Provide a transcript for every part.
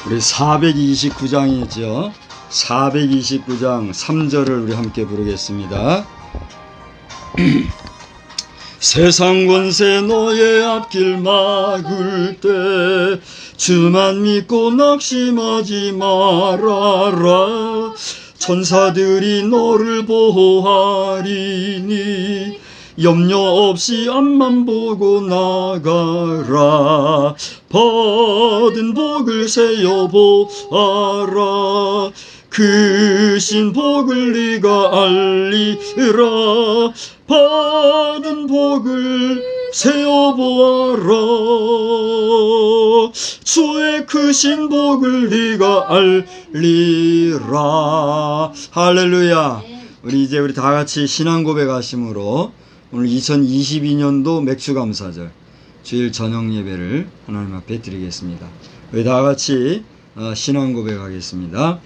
우리 429장이죠. 429장 3절을 우리 함께 부르겠습니다. 세상 권세 너의 앞길 막을 때 주만 믿고 낙심하지 말아라. 천사들이 너를 보호하리니 염려 없이 앞만 보고 나가라. 받은 복을 세어보아라. 크신 복을 네가 알리라. 받은 복을 세어보아라. 주의 크신 복을 네가 알리라. 할렐루야. 우리 다 같이 신앙 고백하심으로 오늘 2022년도 맥주감사절 주일 저녁 예배를 하나님 앞에 드리겠습니다. 우리 다 같이 신앙 고백하겠습니다.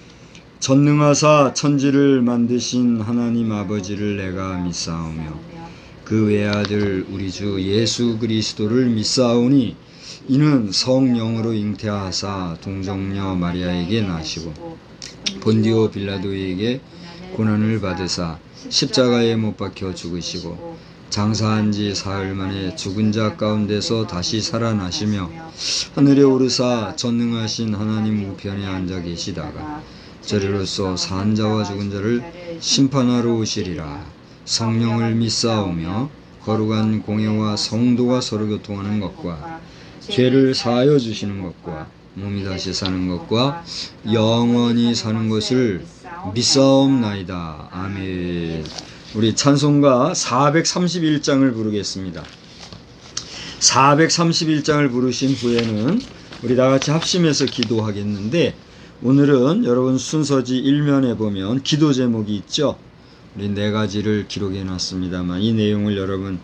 전능하사 천지를 만드신 하나님 아버지를 내가 믿사오며 그 외아들 우리 주 예수 그리스도를 믿사오니 이는 성령으로 잉태하사 동정녀 마리아에게 나시고 본디오 빌라도에게 고난을 받으사 십자가에 못 박혀 죽으시고 장사한 지 사흘 만에 죽은 자 가운데서 다시 살아나시며 하늘에 오르사 전능하신 하나님 우편에 앉아 계시다가 저리로서 산 자와 죽은 자를 심판하러 오시리라. 성령을 믿사오며 거룩한 공예와 성도가 서로 교통하는 것과 죄를 사하여 주시는 것과 몸이 다시 사는 것과 영원히 사는 것을 믿사옵나이다. 아멘. 우리 찬송가 431장을 부르겠습니다. 431장을 부르신 후에는 우리 다같이 합심해서 기도하겠는데, 오늘은 여러분 순서지 1면에 보면 기도 제목이 있죠. 우리 4가지를 기록해 놨습니다만 이 내용을 여러분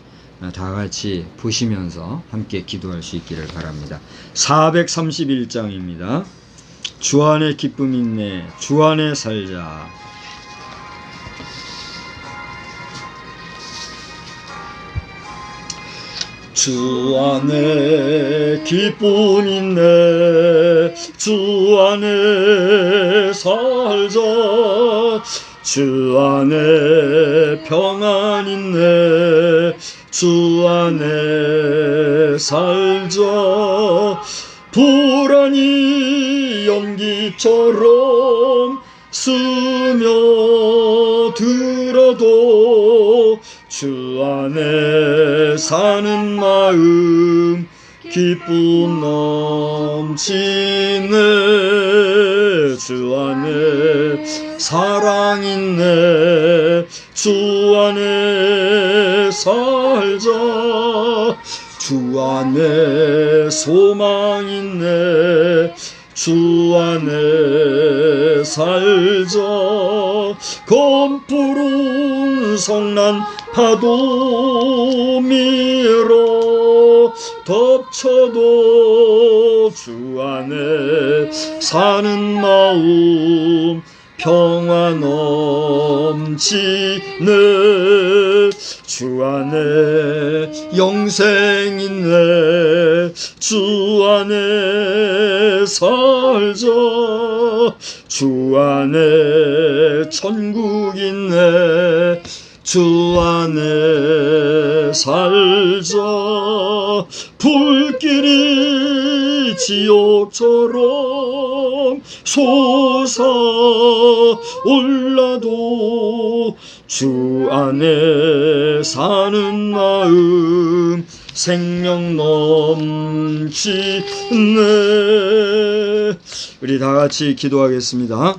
다같이 보시면서 함께 기도할 수 있기를 바랍니다. 431장입니다. 주 안에 기쁨 있네, 주 안에 살자. 주 안에 기쁨 있네, 주 안에 살자. 주 안에 평안 있네, 주 안에 살자. 불안이 연기처럼 스며들어도 주 안에 사는 마음 기쁨 넘치네. 주 안에 사랑 있네, 주 안에 살자. 주 안에 소망 있네, 주 안에 살자. 검푸른 성난 파도 밀어 덮쳐도 주 안에 사는 마음 평안 넘치네. 주 안에 영생 있네, 주 안에 살자. 주 안에 천국 있네, 주 안에 살자. 불길이 지옥처럼 솟아올라도 주 안에 사는 마음 생명 넘치네. 우리 다같이 기도하겠습니다.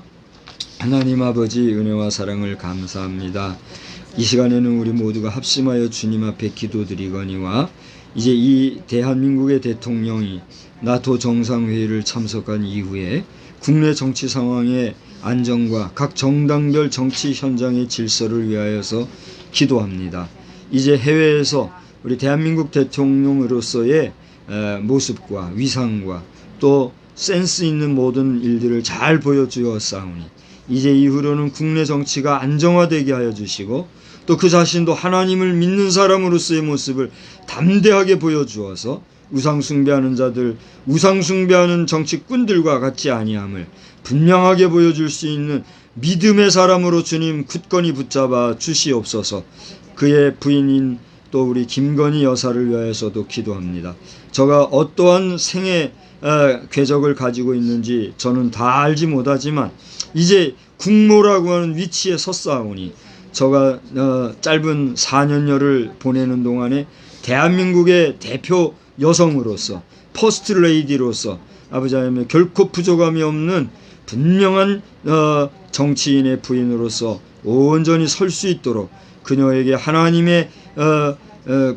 하나님 아버지, 은혜와 사랑을 감사합니다. 이 시간에는 우리 모두가 합심하여 주님 앞에 기도드리거니와 이제 이 대한민국의 대통령이 나토 정상회의를 참석한 이후에 국내 정치 상황의 안정과 각 정당별 정치 현장의 질서를 위하여서 기도합니다. 이제 해외에서 우리 대한민국 대통령으로서의 모습과 위상과 또 센스 있는 모든 일들을 잘 보여주었사오니 이제 이후로는 국내 정치가 안정화되게 하여 주시고 또 그 자신도 하나님을 믿는 사람으로서의 모습을 담대하게 보여주어서 우상 숭배하는 자들, 우상 숭배하는 정치꾼들과 같지 아니함을 분명하게 보여줄 수 있는 믿음의 사람으로 주님 굳건히 붙잡아 주시옵소서. 그의 부인인 또 우리 김건희 여사를 위하여서도 기도합니다. 저가 어떠한 생애 궤적을 가지고 있는지 저는 다 알지 못하지만 이제 국모라고 하는 위치에 섰사오니 저가 짧은 4년여를 보내는 동안에 대한민국의 대표 여성으로서 퍼스트 레이디로서 아버지 하나님 결코 부족함이 없는 분명한 정치인의 부인으로서 온전히 설 수 있도록 그녀에게 하나님의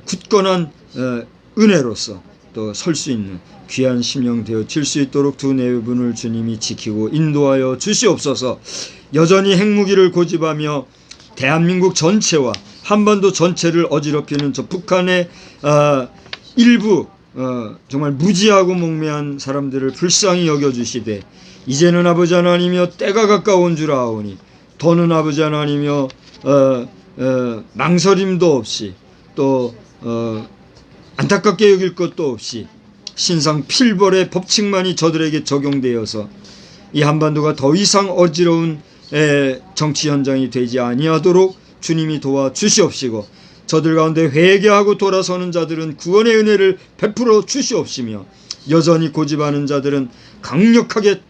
굳건한 은혜로서 또 설 수 있는 귀한 심령 되어질 수 있도록 두 내분을 주님이 지키고 인도하여 주시옵소서. 여전히 핵무기를 고집하며 대한민국 전체와 한반도 전체를 어지럽히는 저 북한의 일부 정말 무지하고 몽매한 사람들을 불쌍히 여겨주시되 이제는 아버지 하나님이여 때가 가까운 줄 아오니 더는 아버지 하나님이여 망설임도 없이 또 안타깝게 여길 것도 없이 신상 필벌의 법칙만이 저들에게 적용되어서 이 한반도가 더 이상 어지러운 정치 현장이 되지 아니하도록 주님이 도와 주시옵시고 저들 가운데 회개하고 돌아서는 자들은 구원의 은혜를 베풀어 주시옵시며 여전히 고집하는 자들은 강력하게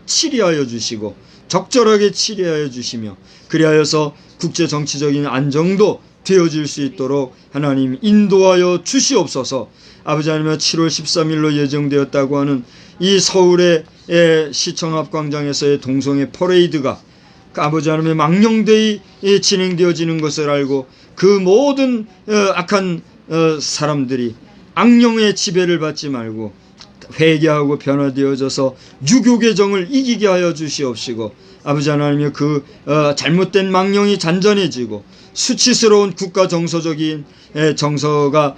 치리하여 주시고 적절하게 치리하여 주시며 그리하여서 국제 정치적인 안정도 되어질 수 있도록 하나님 인도하여 주시옵소서. 아버지 하나님 7월 13일로 예정되었다고 하는 이 서울의 시청 앞 광장에서의 동성애 퍼레이드가 아버지 하나님의 망령되이 진행되어지는 것을 알고 그 모든 악한 사람들이 악령의 지배를 받지 말고 회개하고 변화되어져서 유교의 정을 이기게 하여 주시옵시고 아버지 하나님의 그 잘못된 망령이 잔잔해지고 수치스러운 국가 정서적인 정서가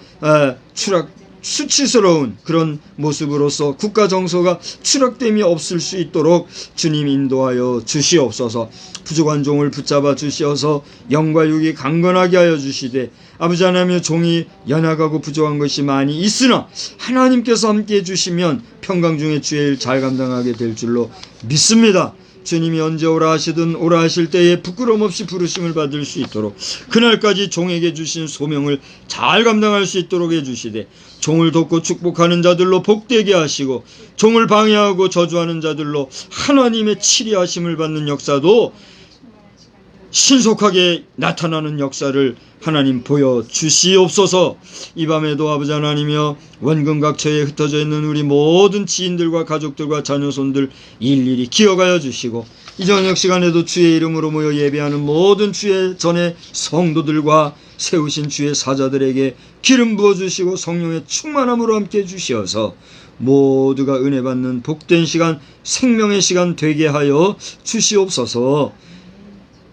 수치스러운 그런 모습으로서 국가 정서가 추락됨이 없을 수 있도록 주님 인도하여 주시옵소서. 부족한 종을 붙잡아 주시어서 영과 육이 강건하게 하여 주시되 아버지 하나님의 종이 연약하고 부족한 것이 많이 있으나 하나님께서 함께 해주시면 평강 중에 주의 일 잘 감당하게 될 줄로 믿습니다. 주님이 언제 오라 하시든 오라 하실 때에 부끄럼 없이 부르심을 받을 수 있도록 그날까지 종에게 주신 소명을 잘 감당할 수 있도록 해주시되 종을 돕고 축복하는 자들로 복되게 하시고 종을 방해하고 저주하는 자들로 하나님의 치리하심을 받는 역사도 신속하게 나타나는 역사를 하나님 보여주시옵소서. 이 밤에도 아버지 하나님이여 원근각처에 흩어져 있는 우리 모든 지인들과 가족들과 자녀손들 일일이 기억하여 주시고 이 저녁 시간에도 주의 이름으로 모여 예배하는 모든 주의 전의 성도들과 세우신 주의 사자들에게 기름 부어주시고 성령의 충만함으로 함께 해주시어서 모두가 은혜 받는 복된 시간 생명의 시간 되게 하여 주시옵소서.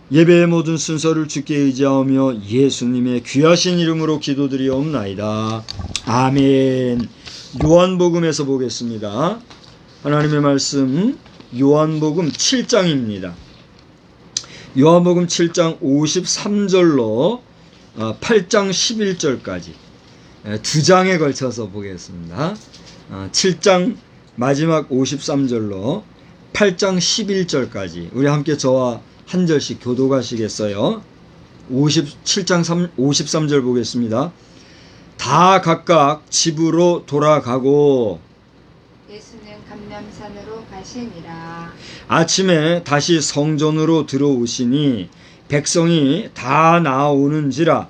예배의 모든 순서를 주께 의지하며 예수님의 귀하신 이름으로 기도드리옵나이다. 아멘. 요한복음에서 보겠습니다. 하나님의 말씀 요한복음 7장입니다. 요한복음 7장 53절로 8장 11절까지 두 장에 걸쳐서 보겠습니다. 7장 마지막 53절로 8장 11절까지 우리 함께 저와 한 절씩 교독하시겠어요? 7장 53절 보겠습니다. 다 각각 집으로 돌아가고 예수는 감람산으로 가시니라. 아침에 다시 성전으로 들어오시니 백성이 다 나오는지라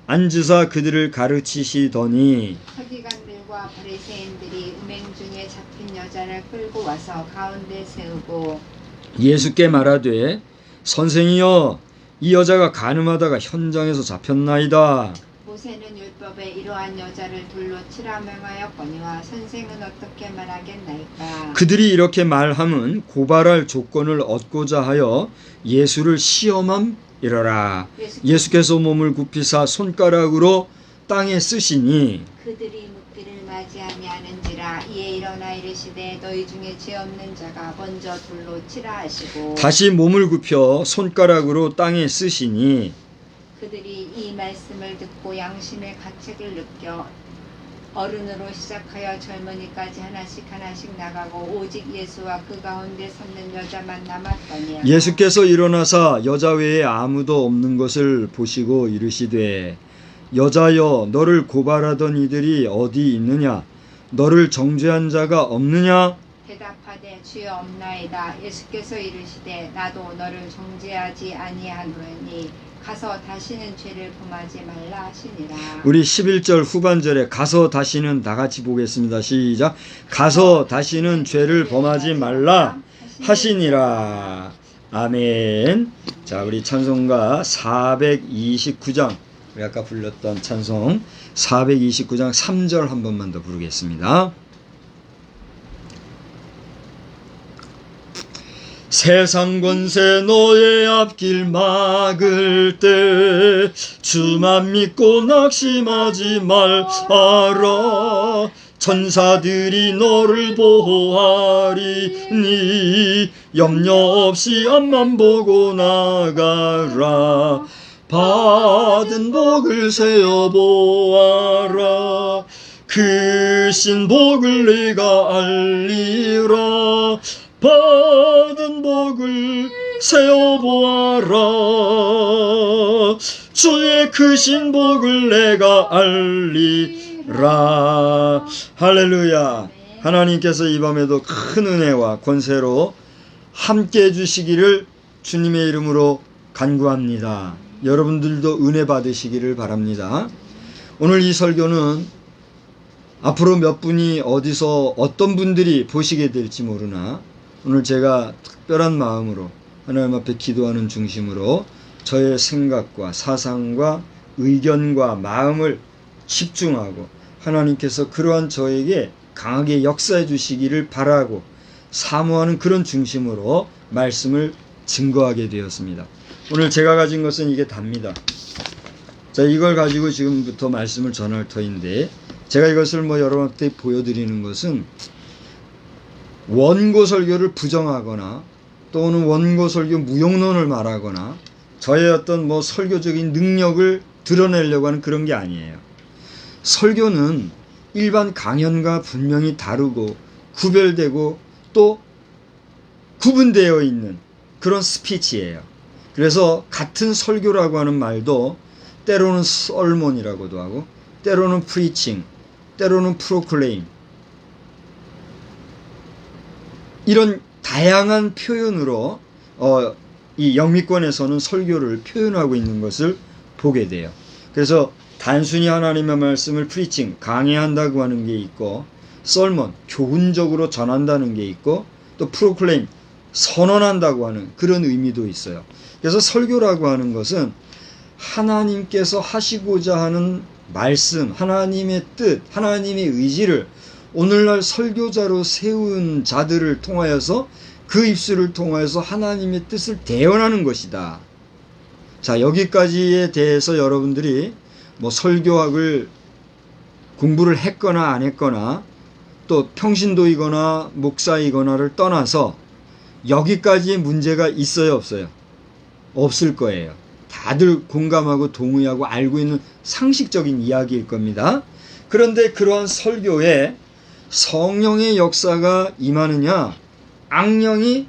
앉으사 그들을 가르치시더니 서기관들과 바리새인들이 음행 중에 잡힌 여자를 끌고 와서 가운데 세우고 예수께 말하되 선생이여 이 여자가 간음하다가 현장에서 잡혔나이다. 모세는 율법에 이러한 여자를 돌로 치라 명하였거니와 선생은 어떻게 말하겠나이까. 그들이 이렇게 말함은 고발할 조건을 얻고자 하여 예수를 시험함이러라. 예수께서 몸을 굽히사 손가락으로 땅에 쓰시니 그들이 묻기를 맞이 아니하는지라. 이에 일어나 이르시되 너희 중에 죄 없는 자가 먼저 돌로 치라 하시고 다시 몸을 굽혀 손가락으로 땅에 쓰시니 그들이 이 말씀을 듣고 양심의 가책을 느껴 어른으로 시작하여 젊은이까지 하나씩 하나씩 나가고 오직 예수와 그 가운데 섰는 여자만 남았더니 예수께서 일어나사 여자 외에 아무도 없는 것을 보시고 이르시되 여자여 너를 고발하던 이들이 어디 있느냐 너를 정죄한 자가 없느냐 대답하되 주여 없나이다. 예수께서 이르시되 나도 너를 정죄하지 아니하노니 가서 다시는 죄를 범하지 말라 하시니라. 우리 11절 후반절에 가서 다시는 다 같이 보겠습니다. 시작. 가서 다시는 죄를 범하지 말라 하시니라. 아멘. 자, 우리 찬송가 429장 우리 아까 불렀던 찬송 429장 3절 한 번만 더 부르겠습니다. 세상 권세 너의 앞길 막을 때 주만 믿고 낙심하지 말아라. 천사들이 너를 보호하리니 염려 없이 앞만 보고 나가라. 받은 복을 세어보아라. 그 신복을 내가 알리라. 받은 복을 세어보아라. 주의 크신 복을 내가 알리라. 할렐루야. 하나님께서 이 밤에도 큰 은혜와 권세로 함께 해주시기를 주님의 이름으로 간구합니다. 여러분들도 은혜 받으시기를 바랍니다. 오늘 이 설교는 앞으로 몇 분이 어디서 어떤 분들이 보시게 될지 모르나 오늘 제가 특별한 마음으로 하나님 앞에 기도하는 중심으로 저의 생각과 사상과 의견과 마음을 집중하고 하나님께서 그러한 저에게 강하게 역사해 주시기를 바라고 사모하는 그런 중심으로 말씀을 증거하게 되었습니다. 오늘 제가 가진 것은 이게 답니다. 자, 이걸 가지고 지금부터 말씀을 전할 터인데 제가 이것을 여러분한테 보여드리는 것은 원고 설교를 부정하거나 또는 원고 설교 무용론을 말하거나 저의 어떤 설교적인 능력을 드러내려고 하는 그런 게 아니에요. 설교는 일반 강연과 분명히 다르고 구별되고 또 구분되어 있는 그런 스피치예요. 그래서 같은 설교라고 하는 말도 때로는 설몬이라고도 하고 때로는 프리칭, 때로는 프로클레임 이런 다양한 표현으로 이 영미권에서는 설교를 표현하고 있는 것을 보게 돼요. 그래서 단순히 하나님의 말씀을 프리칭, 강해한다고 하는 게 있고 설먼, 교훈적으로 전한다는 게 있고 또 프로클레임, 선언한다고 하는 그런 의미도 있어요. 그래서 설교라고 하는 것은 하나님께서 하시고자 하는 말씀, 하나님의 뜻, 하나님의 의지를 오늘날 설교자로 세운 자들을 통하여서 그 입술을 통하여서 하나님의 뜻을 대언하는 것이다. 자, 여기까지에 대해서 여러분들이 설교학을 공부를 했거나 안 했거나 또 평신도이거나 목사이거나를 떠나서 여기까지의 문제가 있어요, 없어요? 없을 거예요. 다들 공감하고 동의하고 알고 있는 상식적인 이야기일 겁니다. 그런데 그러한 설교에 성령의 역사가 임하느냐, 악령이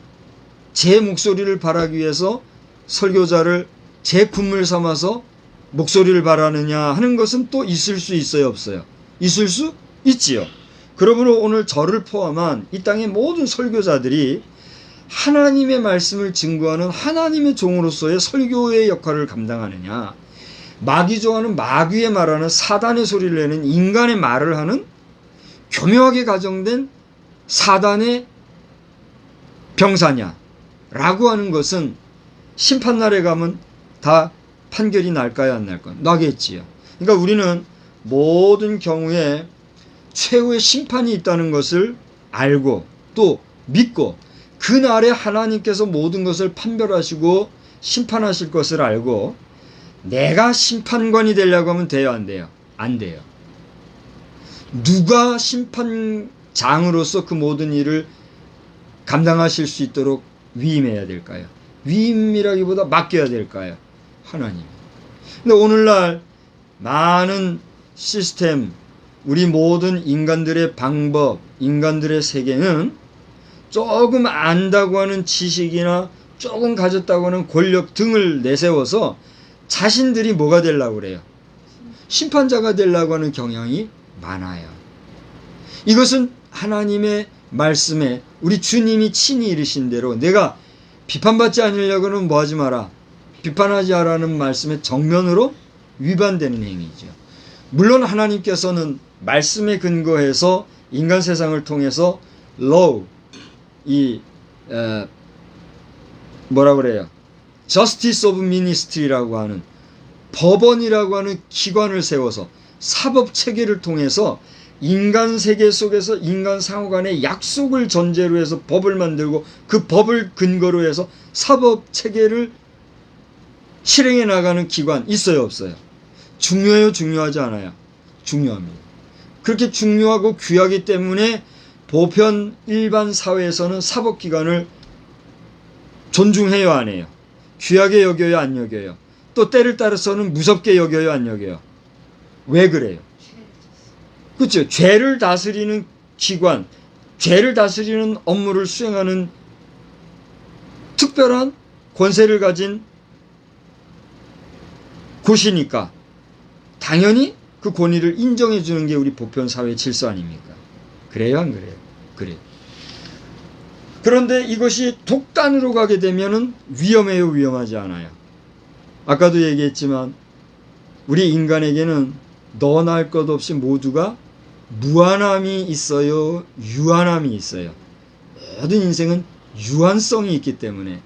제 목소리를 바라기 위해서 설교자를 제 품을 삼아서 목소리를 바라느냐 하는 것은 또 있을 수 있어요, 없어요? 있을 수 있지요. 그러므로 오늘 저를 포함한 이 땅의 모든 설교자들이 하나님의 말씀을 증거하는 하나님의 종으로서의 설교의 역할을 감당하느냐, 마귀 좋아하는 마귀의 말하는 사단의 소리를 내는 인간의 말을 하는 교묘하게 가정된 사단의 병사냐 라고 하는 것은 심판날에 가면 다 판결이 날까요, 안 날까요? 나겠지요. 그러니까 우리는 모든 경우에 최후의 심판이 있다는 것을 알고 또 믿고 그날에 하나님께서 모든 것을 판별하시고 심판하실 것을 알고 내가 심판관이 되려고 하면 돼요, 안 돼요? 안 돼요. 누가 심판장으로서 그 모든 일을 감당하실 수 있도록 위임해야 될까요? 위임이라기보다 맡겨야 될까요? 하나님. 근데 오늘날 많은 시스템, 우리 모든 인간들의 방법, 인간들의 세계는 조금 안다고 하는 지식이나 조금 가졌다고 하는 권력 등을 내세워서 자신들이 뭐가 되려고 그래요? 심판자가 되려고 하는 경향이 많아요. 이것은 하나님의 말씀에 우리 주님이 친히 이르신 대로 내가 비판받지 않으려고는 뭐 하지 마라. 비판하지 하라는 말씀에 정면으로 위반되는 행위죠. 물론 하나님께서는 말씀에 근거해서 인간 세상을 통해서 law, 뭐라 그래요? Justice of Ministry라고 하는 법원이라고 하는 기관을 세워서 사법 체계를 통해서 인간 세계 속에서 인간 상호 간의 약속을 전제로 해서 법을 만들고 그 법을 근거로 해서 사법 체계를 실행해 나가는 기관 있어요, 없어요? 중요해요, 중요하지 않아요? 중요합니다. 그렇게 중요하고 귀하기 때문에 보편 일반 사회에서는 사법기관을 존중해요, 안 해요? 귀하게 여겨요, 안 여겨요? 또 때를 따라서는 무섭게 여겨요, 안 여겨요? 왜 그래요? 그렇죠. 죄를 다스리는 기관, 죄를 다스리는 업무를 수행하는 특별한 권세를 가진 곳이니까 당연히 그 권위를 인정해 주는 게 우리 보편 사회 질서 아닙니까? 그래요, 안 그래요? 그래요. 그런데 이것이 독단으로 가게 되면은 위험해요, 위험하지 않아요? 아까도 얘기했지만 우리 인간에게는 너나 할 것 없이 모두가 무한함이 있어요, 유한함이 있어요. 모든 인생은 유한성이 있기 때문에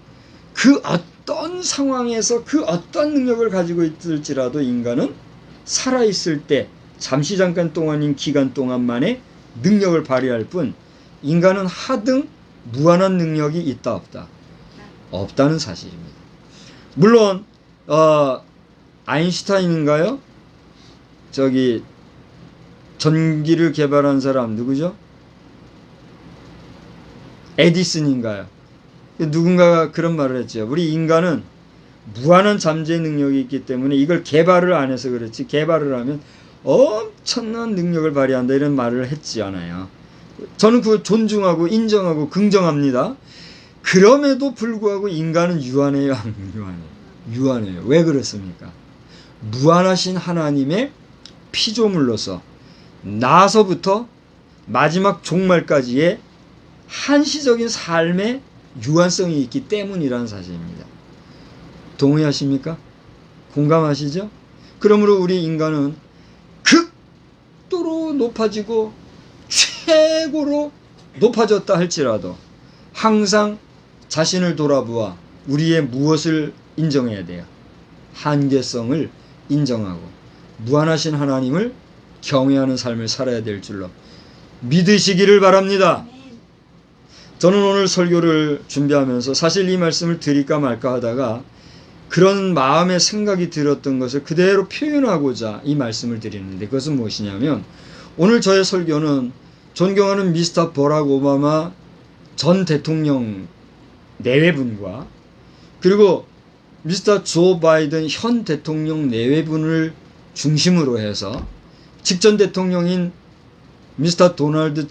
그 어떤 상황에서 그 어떤 능력을 가지고 있을지라도 인간은 살아있을 때 잠시 잠깐 동안인 기간 동안만의 능력을 발휘할 뿐 인간은 하등 무한한 능력이 있다 없다? 없다는 사실입니다. 물론 아인슈타인인가요? 전기를 개발한 사람 누구죠? 에디슨인가요? 누군가가 그런 말을 했죠. 우리 인간은 무한한 잠재 능력이 있기 때문에 이걸 개발을 안 해서 그렇지, 개발을 하면 엄청난 능력을 발휘한다 이런 말을 했지 않아요. 저는 그걸 존중하고 인정하고 긍정합니다. 그럼에도 불구하고 인간은 유한해요, 안 유한해요? 유한해요. 왜 그렇습니까? 무한하신 하나님의 피조물로서 나서부터 마지막 종말까지의 한시적인 삶의 유한성이 있기 때문이라는 사실입니다. 동의하십니까? 공감하시죠? 그러므로 우리 인간은 극도로 높아지고 최고로 높아졌다 할지라도 항상 자신을 돌아보아 우리의 무엇을 인정해야 돼요? 한계성을 인정하고 무한하신 하나님을 경외하는 삶을 살아야 될 줄로 믿으시기를 바랍니다. 저는 오늘 설교를 준비하면서 사실 이 말씀을 드릴까 말까 하다가 그런 마음의 생각이 들었던 것을 그대로 표현하고자 이 말씀을 드리는데, 그것은 무엇이냐면 오늘 저의 설교는 존경하는 미스터 버락 오바마 전 대통령 내외분과 그리고 미스터 조 바이든 현 대통령 내외분을 중심으로 해서 직전 대통령인 미스터 도널드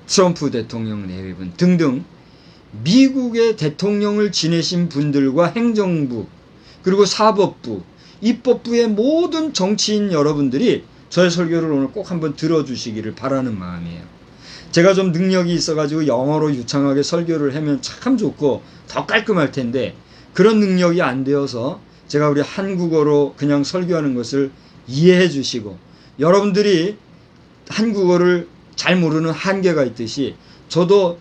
트럼프 대통령 내외분 등등 미국의 대통령을 지내신 분들과 행정부 그리고 사법부, 입법부의 모든 정치인 여러분들이 저의 설교를 오늘 꼭 한번 들어주시기를 바라는 마음이에요. 제가 좀 능력이 있어가지고 영어로 유창하게 설교를 하면 참 좋고 더 깔끔할 텐데 그런 능력이 안 되어서 제가 우리 한국어로 그냥 설교하는 것을 이해해 주시고, 여러분들이 한국어를 잘 모르는 한계가 있듯이 저도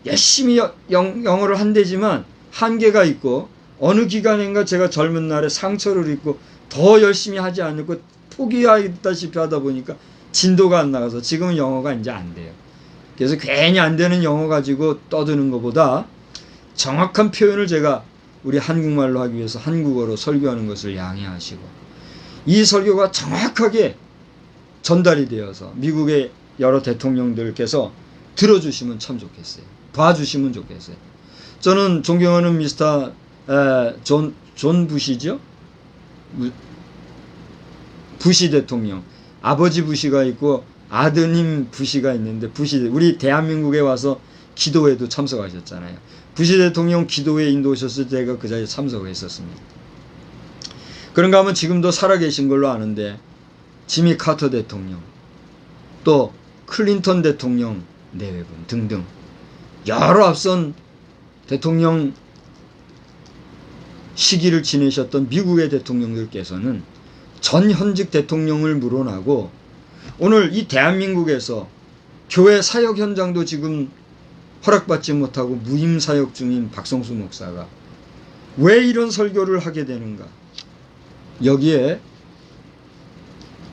열심히 영어를 한대지만 한계가 있고 어느 기간인가 제가 젊은 날에 상처를 입고 더 열심히 하지 않고 포기하다시피 하다 보니까 진도가 안 나가서 지금은 영어가 이제 안 돼요. 그래서 괜히 안 되는 영어 가지고 떠드는 것보다 정확한 표현을 제가 우리 한국말로 하기 위해서 한국어로 설교하는 것을 양해하시고 이 설교가 정확하게 전달이 되어서 미국의 여러 대통령들께서 들어주시면 참 좋겠어요. 봐주시면 좋겠어요. 저는 존경하는 미스터 존 부시죠? 부시 대통령. 아버지 부시가 있고 아드님 부시가 있는데 우리 대한민국에 와서 기도회도 참석하셨잖아요. 부시 대통령 기도회 인도하셨을 때 제가 그 자리에 참석했었습니다. 그런가 하면 지금도 살아계신 걸로 아는데 지미 카터 대통령, 또 클린턴 대통령 내외분 등등 여러 앞선 대통령 시기를 지내셨던 미국의 대통령들께서는 전 현직 대통령을 물어나고 오늘 이 대한민국에서 교회 사역 현장도 지금 허락받지 못하고 무임 사역 중인 박성수 목사가 왜 이런 설교를 하게 되는가? 여기에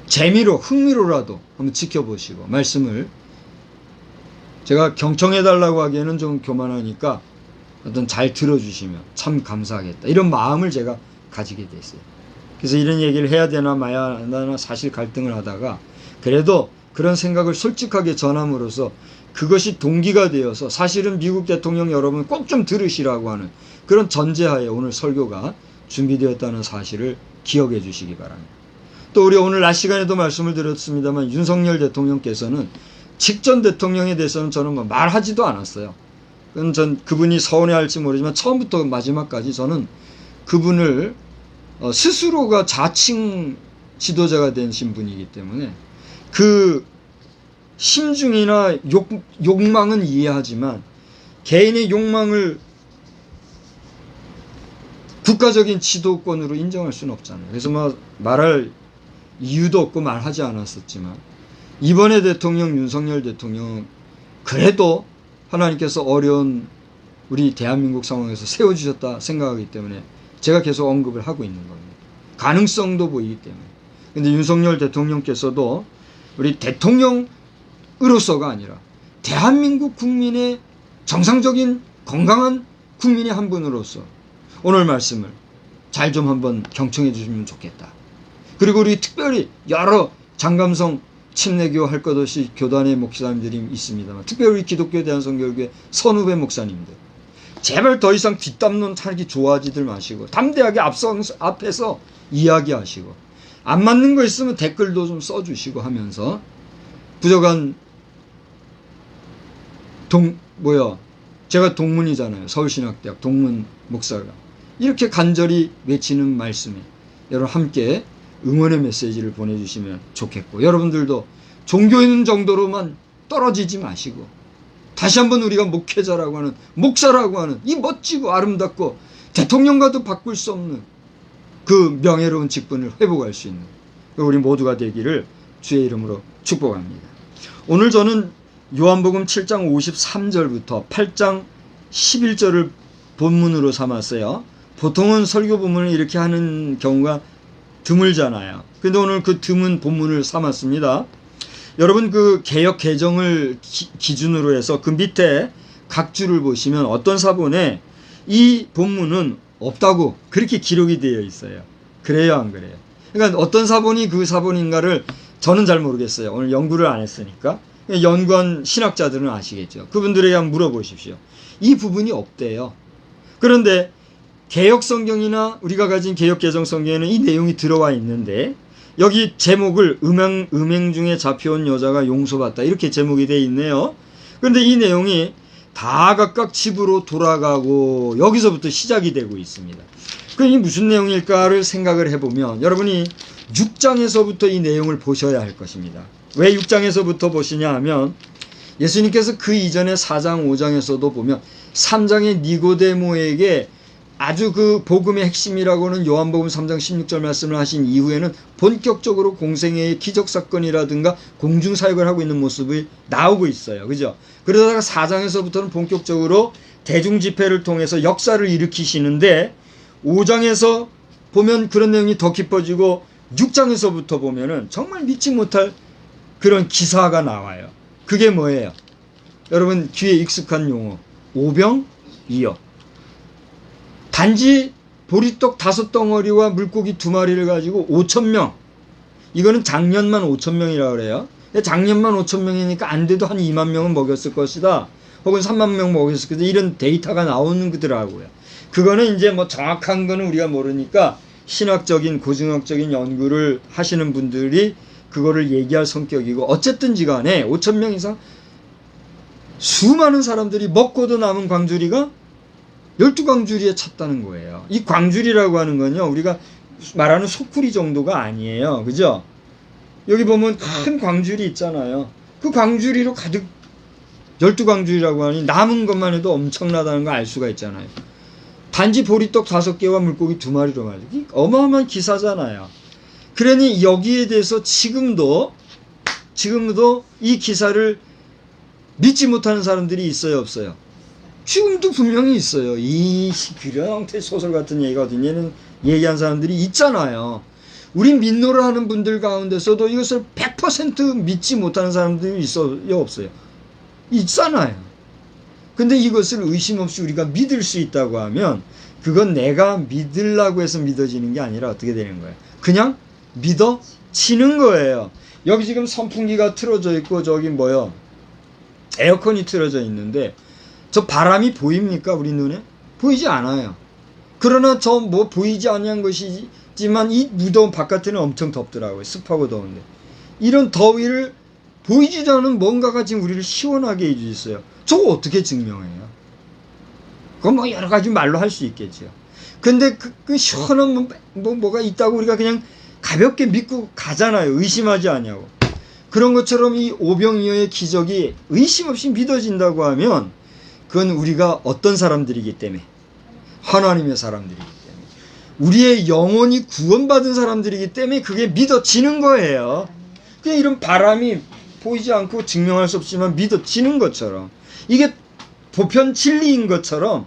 재미로 흥미로라도 한번 지켜보시고 말씀을 제가 경청해달라고 하기에는 좀 교만하니까 어떤 잘 들어주시면 참 감사하겠다 이런 마음을 제가 가지게 됐어요. 그래서 이런 얘기를 해야 되나 마야 하나 사실 갈등을 하다가 그래도 그런 생각을 솔직하게 전함으로써 그것이 동기가 되어서 사실은 미국 대통령 여러분 꼭 좀 들으시라고 하는 그런 전제하에 오늘 설교가 준비되었다는 사실을 기억해 주시기 바랍니다. 또 우리 오늘 낮 시간에도 말씀을 드렸습니다만 윤석열 대통령께서는 직전 대통령에 대해서는 저는 뭐 말하지도 않았어요. 전 그분이 서운해할지 모르지만 처음부터 마지막까지 저는 그분을 스스로가 자칭 지도자가 되신 분이기 때문에 그 심중이나 욕망은 이해하지만 개인의 욕망을 국가적인 지도권으로 인정할 수는 없잖아요. 그래서 뭐 말할 이유도 없고 말하지 않았었지만 이번에 대통령 윤석열 대통령 그래도 하나님께서 어려운 우리 대한민국 상황에서 세워주셨다 생각하기 때문에 제가 계속 언급을 하고 있는 겁니다. 가능성도 보이기 때문에. 근데 윤석열 대통령께서도 우리 대통령으로서가 아니라 대한민국 국민의 정상적인 건강한 국민의 한 분으로서 오늘 말씀을 잘 좀 한번 경청해 주시면 좋겠다. 그리고 우리 특별히 여러 장감성 침례교 할 것 없이 교단의 목사님들이 있습니다만 특별히 우리 기독교 대한성결교회 선후배 목사님들 제발 더 이상 뒷담론 타기 좋아하지들 마시고 담대하게 앞에서 이야기하시고 안 맞는 거 있으면 댓글도 좀 써주시고 하면서 부족한 제가 동문이잖아요. 서울신학대학 동문 목사가 이렇게 간절히 외치는 말씀에 여러분 함께 응원의 메시지를 보내주시면 좋겠고 여러분들도 종교 있는 정도로만 떨어지지 마시고 다시 한번 우리가 목회자라고 하는 목사라고 하는 이 멋지고 아름답고 대통령과도 바꿀 수 없는 그 명예로운 직분을 회복할 수 있는 우리 모두가 되기를 주의 이름으로 축복합니다. 오늘 저는 요한복음 7장 53절부터 8장 11절을 본문으로 삼았어요. 보통은 설교 본문을 이렇게 하는 경우가 드물잖아요. 근데 오늘 그 드문 본문을 삼았습니다. 여러분 그 개역 개정을 기준으로 해서 그 밑에 각 줄을 보시면 어떤 사본에 이 본문은 없다고 그렇게 기록이 되어 있어요. 그래요 안 그래요? 그러니까 어떤 사본이 그 사본인가를 저는 잘 모르겠어요. 오늘 연구를 안 했으니까. 연구한 신학자들은 아시겠죠. 그분들에게 한번 물어보십시오. 이 부분이 없대요. 그런데 개역 성경이나 우리가 가진 개역 개정 성경에는 이 내용이 들어와 있는데 여기 제목을 음행 중에 잡혀온 여자가 용서받다 이렇게 제목이 되어 있네요. 그런데 이 내용이 다 각각 집으로 돌아가고 여기서부터 시작이 되고 있습니다. 그게 무슨 내용일까를 생각을 해보면 여러분이 6장에서부터 이 내용을 보셔야 할 것입니다. 왜 6장에서부터 보시냐 하면 예수님께서 그 이전에 4장 5장에서도 보면 3장의 니고데모에게 아주 그 복음의 핵심이라고는 요한복음 3장 16절 말씀을 하신 이후에는 본격적으로 공생애의 기적사건이라든가 공중사역을 하고 있는 모습이 나오고 있어요. 그죠? 그러다가 4장에서부터는 본격적으로 대중집회를 통해서 역사를 일으키시는데 5장에서 보면 그런 내용이 더 깊어지고 6장에서부터 보면은 정말 믿지 못할 그런 기사가 나와요. 그게 뭐예요? 여러분 귀에 익숙한 용어 오병이어. 단지 보리떡 5덩어리와 물고기 2마리를 가지고 5,000명. 이거는 작년만 5,000명이라고 그래요. 작년만 5,000명이니까 안 돼도 한 2만 명은 먹였을 것이다. 혹은 3만 명 먹였을 것이다. 이런 데이터가 나오는 거더라고요. 그거는 이제 뭐 정확한 거는 우리가 모르니까 신학적인 고증학적인 연구를 하시는 분들이 그거를 얘기할 성격이고, 어쨌든지 간에 5천 명 이상 수많은 사람들이 먹고도 남은 광주리가 12광주리에 찼다는 거예요. 이 광주리라고 하는 건요, 우리가 말하는 소쿠리 정도가 아니에요. 그죠? 여기 보면 큰 광주리 있잖아요. 그 광주리로 가득 12광주리라고 하니 남은 것만 해도 엄청나다는 거 알 수가 있잖아요. 단지 보리떡 5개와 물고기 2마리로 말이죠. 어마어마한 기사잖아요. 그러니 여기에 대해서 지금도 이 기사를 믿지 못하는 사람들이 있어요, 없어요? 지금도 분명히 있어요. 그런 형태의 소설 같은 얘기가 어디냐는 얘기한 사람들이 있잖아요. 우리 민노를 하는 분들 가운데서도 이것을 100% 믿지 못하는 사람들이 있어요, 없어요? 있잖아요. 근데 이것을 의심 없이 우리가 믿을 수 있다고 하면 그건 내가 믿으려고 해서 믿어지는 게 아니라 어떻게 되는 거예요? 그냥 믿어지는 거예요. 여기 지금 선풍기가 틀어져 있고 저기 뭐요? 에어컨이 틀어져 있는데 저 바람이 보입니까? 우리 눈에? 보이지 않아요. 그러나 저 뭐 보이지 않는 것이지만 이 무더운 바깥에는 엄청 덥더라고요. 습하고 더운데. 이런 더위를 보이지도 않은 뭔가가 지금 우리를 시원하게 해주셨어요. 저거 어떻게 증명해요? 그건 뭐 여러 가지 말로 할 수 있겠죠. 근데 그 시원한 뭐가 있다고 우리가 그냥 가볍게 믿고 가잖아요. 의심하지 않냐고. 그런 것처럼 이 오병이어의 기적이 의심 없이 믿어진다고 하면 그건 우리가 어떤 사람들이기 때문에, 하나님의 사람들이기 때문에, 우리의 영혼이 구원받은 사람들이기 때문에 그게 믿어지는 거예요. 그냥 이런 바람이 보이지 않고 증명할 수 없지만 믿어지는 것처럼, 이게 보편 진리인 것처럼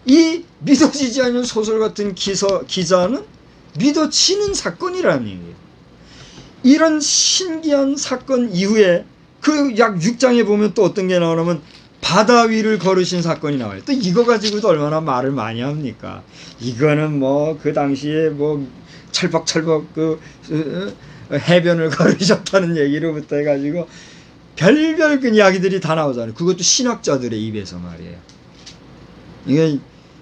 이 믿어지지 않는 소설 같은 기자는 믿어지는 사건이라는 얘기예요. 이런 신기한 사건 이후에 그 약 6장에 보면 또 어떤 게 나오냐면 바다 위를 걸으신 사건이 나와요. 또 이거 가지고도 얼마나 말을 많이 합니까? 이거는 뭐 그 당시에 뭐 철벅철벅 그 해변을 걸으셨다는 얘기로부터 해가지고 별별 그 이야기들이 다 나오잖아요. 그것도 신학자들의 입에서 말이에요. 이게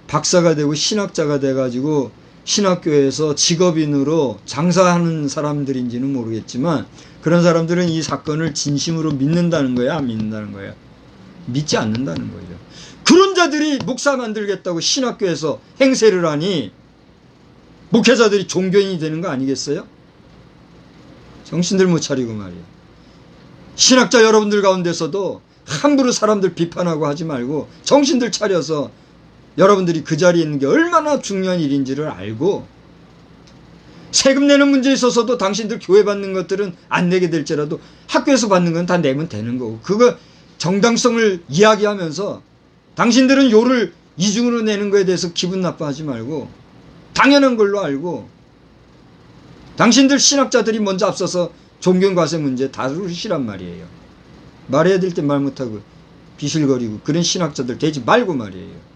박사가 되고 신학자가 돼가지고 신학교에서 직업인으로 장사하는 사람들인지는 모르겠지만 그런 사람들은 이 사건을 진심으로 믿는다는 거예요? 안 믿는다는 거예요? 믿지 않는다는 거죠. 그런 자들이 목사 만들겠다고 신학교에서 행세를 하니 목회자들이 종교인이 되는 거 아니겠어요? 정신들 못 차리고 말이에요. 신학자 여러분들 가운데서도 함부로 사람들 비판하고 하지 말고 정신들 차려서 여러분들이 그 자리에 있는 게 얼마나 중요한 일인지를 알고, 세금 내는 문제에 있어서도 당신들 교회 받는 것들은 안 내게 될지라도 학교에서 받는 건 다 내면 되는 거고, 그거 정당성을 이야기하면서 당신들은 요를 이중으로 내는 거에 대해서 기분 나빠하지 말고 당연한 걸로 알고, 당신들 신학자들이 먼저 앞서서 종교과세 문제 다루시란 말이에요. 말해야 될 때 말 못하고 비실거리고 그런 신학자들 되지 말고 말이에요.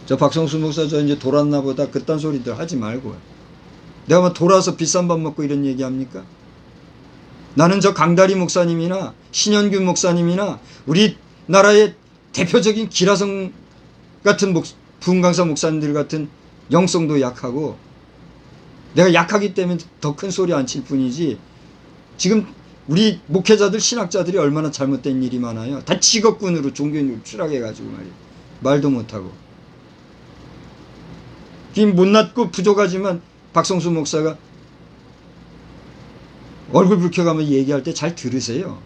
저 박성수 목사 저 이제 돌았나 보다 그딴 소리들 하지 말고. 내가 뭐 돌아서 비싼 밥 먹고 이런 얘기 합니까? 나는 저 강다리 목사님이나 신현균 목사님이나 우리나라의 대표적인 기라성 같은 부흥강사 목사님들 같은 영성도 약하고, 내가 약하기 때문에 더 큰 소리 안 칠 뿐이지, 지금 우리 목회자들 신학자들이 얼마나 잘못된 일이 많아요. 다 직업군으로 종교인으로 추락해가지고 말이에요. 말도 못하고. 못났고 부족하지만 박성수 목사가 얼굴 붉혀가면 얘기할 때 잘 들으세요.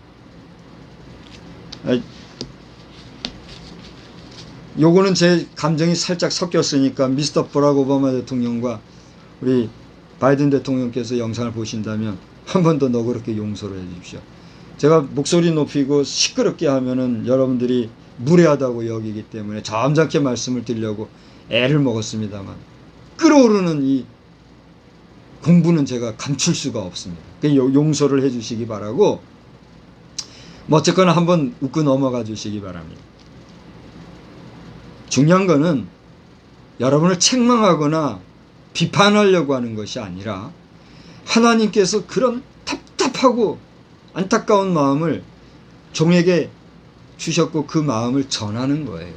요거는 제 감정이 살짝 섞였으니까 미스터 버락 오바마 대통령과 우리 바이든 대통령께서 영상을 보신다면 한 번 더 너그럽게 용서를 해 주십시오. 제가 목소리 높이고 시끄럽게 하면은 여러분들이 무례하다고 여기기 때문에 점잖게 말씀을 드리려고 애를 먹었습니다만, 끓어오르는 이 공부는 제가 감출 수가 없습니다. 용서를 해 주시기 바라고, 뭐 어쨌거나 한번 웃고 넘어가 주시기 바랍니다. 중요한 거는 여러분을 책망하거나 비판하려고 하는 것이 아니라 하나님께서 그런 답답하고 안타까운 마음을 종에게 주셨고 그 마음을 전하는 거예요.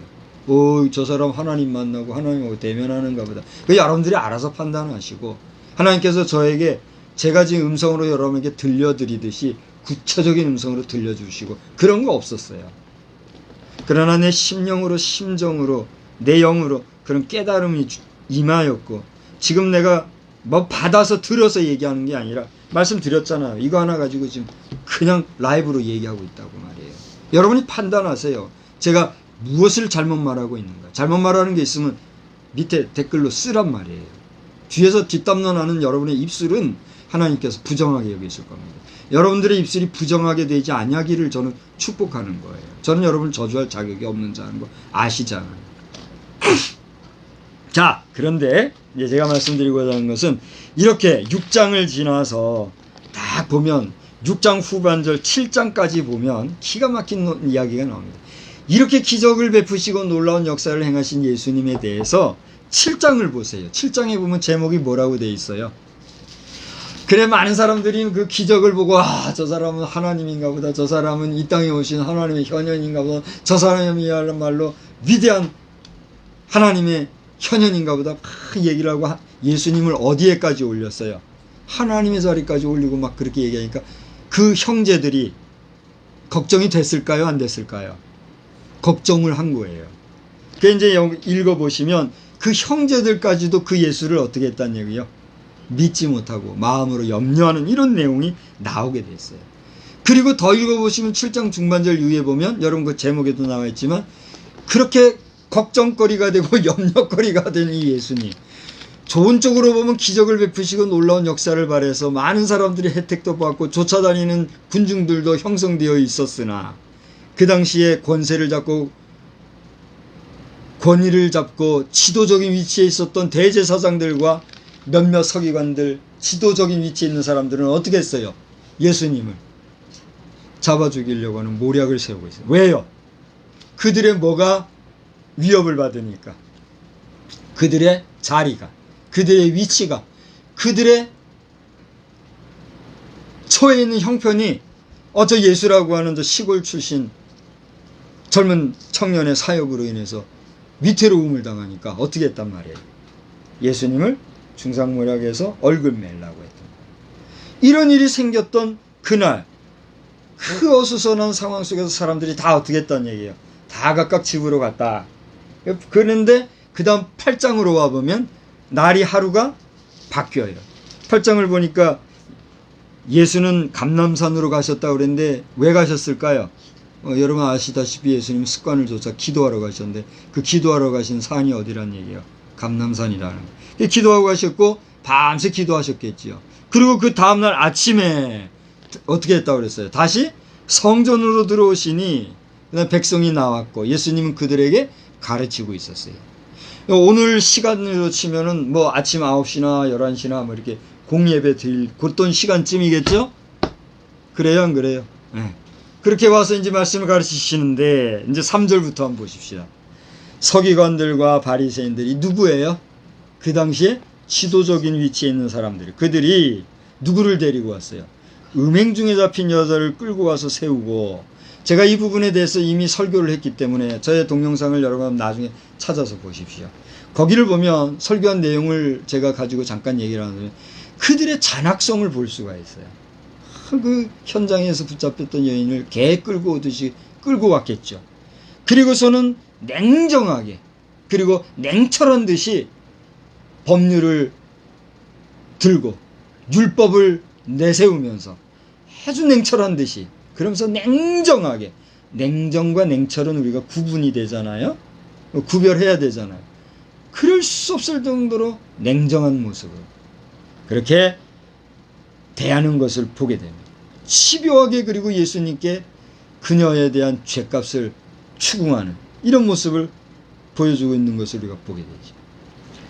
저 사람 하나님 만나고 하나님하고 대면하는가 보다. 여러분들이 알아서 판단하시고, 하나님께서 저에게 제가 지금 음성으로 여러분에게 들려드리듯이 구체적인 음성으로 들려주시고 그런 거 없었어요. 그러나 내 심령으로, 심정으로, 내 영으로 그런 깨달음이 임하였고, 지금 내가 뭐 받아서 들어서 얘기하는 게 아니라 말씀드렸잖아요. 이거 하나 가지고 지금 그냥 라이브로 얘기하고 있다고 말이에요. 여러분이 판단하세요. 제가 무엇을 잘못 말하고 있는가. 잘못 말하는 게 있으면 밑에 댓글로 쓰란 말이에요. 뒤에서 뒷담론 하는 여러분의 입술은 하나님께서 부정하게 여기실 겁니다. 여러분들의 입술이 부정하게 되지 아니하기를 저는 축복하는 거예요. 저는 여러분을 저주할 자격이 없는 자는 거 아시잖아요. 자, 그런데 이제 제가 말씀드리고자 하는 것은 이렇게 6장을 지나서 딱 보면 6장 후반절 7장까지 보면 기가 막힌 이야기가 나옵니다. 이렇게 기적을 베푸시고 놀라운 역사를 행하신 예수님에 대해서 7장을 보세요. 7장에 보면 제목이 뭐라고 돼 있어요? 그래, 많은 사람들이 그 기적을 보고 저 사람은 하나님인가 보다, 저 사람은 이 땅에 오신 하나님의 현현인가 보다, 저 사람이야말로 위대한 하나님의 현현인가 보다 막 얘기를 하고 예수님을 어디에까지 올렸어요? 하나님의 자리까지 올리고 막 그렇게 얘기하니까 그 형제들이 걱정이 됐을까요? 안 됐을까요? 걱정을 한 거예요. 그 이제 읽어보시면 그 형제들까지도 그 예수를 어떻게 했다는 얘기요? 믿지 못하고 마음으로 염려하는 이런 내용이 나오게 됐어요. 그리고 더 읽어보시면 7장 중반절 이후에 보면 여러분 그 제목에도 나와 있지만 그렇게 걱정거리가 되고 염려거리가 된 이 예수님, 좋은 쪽으로 보면 기적을 베푸시고 놀라운 역사를 발해서 많은 사람들이 혜택도 받고 쫓아다니는 군중들도 형성되어 있었으나 그 당시에 권세를 잡고 권위를 잡고 지도적인 위치에 있었던 대제사장들과 몇몇 서기관들, 지도적인 위치에 있는 사람들은 어떻게 했어요? 예수님을 잡아 죽이려고 하는 모략을 세우고 있어요. 왜요? 그들의 뭐가 위협을 받으니까, 그들의 자리가, 그들의 위치가, 그들의 처해 있는 형편이 저 예수라고 하는 저 시골 출신 젊은 청년의 사역으로 인해서 위태로움을 당하니까 어떻게 했단 말이에요? 예수님을 중상모략에서 얼굴 매려고 했던 거예요. 이런 일이 생겼던 그날 그 어수선한 상황 속에서 사람들이 다 어떻게 했단 얘기예요? 다 각각 집으로 갔다. 그런데 그 다음 8장으로 와보면 날이 하루가 바뀌어요. 8장을 보니까 예수는 감람산으로 가셨다고 그랬는데 왜 가셨을까요? 여러분 아시다시피 예수님 습관을 쫓아 기도하러 가셨는데 그 기도하러 가신 산이 어디란 얘기예요? 감람산이라는 거예요. 기도하고 가셨고 밤새 기도하셨겠지요. 그리고 그 다음날 아침에 어떻게 했다고 그랬어요? 다시 성전으로 들어오시니 백성이 나왔고 예수님은 그들에게 가르치고 있었어요. 오늘 시간으로 치면은 뭐 아침 9시나 11시나 뭐 이렇게 공예배 드릴 그떤 시간쯤이겠죠? 그래요, 안 그래요? 네. 그렇게 와서 이제 말씀을 가르치시는데 이제 3절부터 한번 보십시다. 서기관들과 바리새인들이 누구예요? 그 당시에 지도적인 위치에 있는 사람들이, 그들이 누구를 데리고 왔어요? 음행 중에 잡힌 여자를 끌고 와서 세우고, 제가 이 부분에 대해서 이미 설교를 했기 때문에 저의 동영상을 여러분 나중에 찾아서 보십시오. 거기를 보면 설교한 내용을 제가 가지고 잠깐 얘기를 하는데 그들의 잔악성을 볼 수가 있어요. 그 현장에서 붙잡혔던 여인을 개 끌고 오듯이 끌고 왔겠죠. 그리고서는 냉정하게 그리고 냉철한 듯이 법률을 들고 율법을 내세우면서 아주 냉철한 듯이, 그러면서 냉정하게, 냉정과 냉철은 우리가 구분이 되잖아요. 구별해야 되잖아요. 그럴 수 없을 정도로 냉정한 모습으로 그렇게 대하는 것을 보게 됩니다. 집요하게, 그리고 예수님께 그녀에 대한 죗값을 추궁하는 이런 모습을 보여주고 있는 것을 우리가 보게 되죠.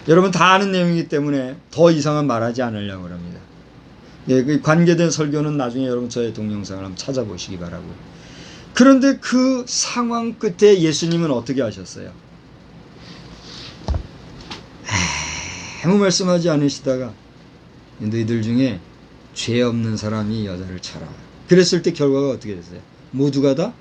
여러분 다 아는 내용이기 때문에 더 이상은 말하지 않으려고 합니다. 예, 그 관계된 설교는 나중에 여러분 저의 동영상을 한번 찾아보시기 바라고요. 그런데 그 상황 끝에 예수님은 어떻게 하셨어요? 아무 말씀하지 않으시다가 너희들 중에 죄 없는 사람이 여자를 쳐라. 그랬을 때 결과가 어떻게 됐어요? 모두가 다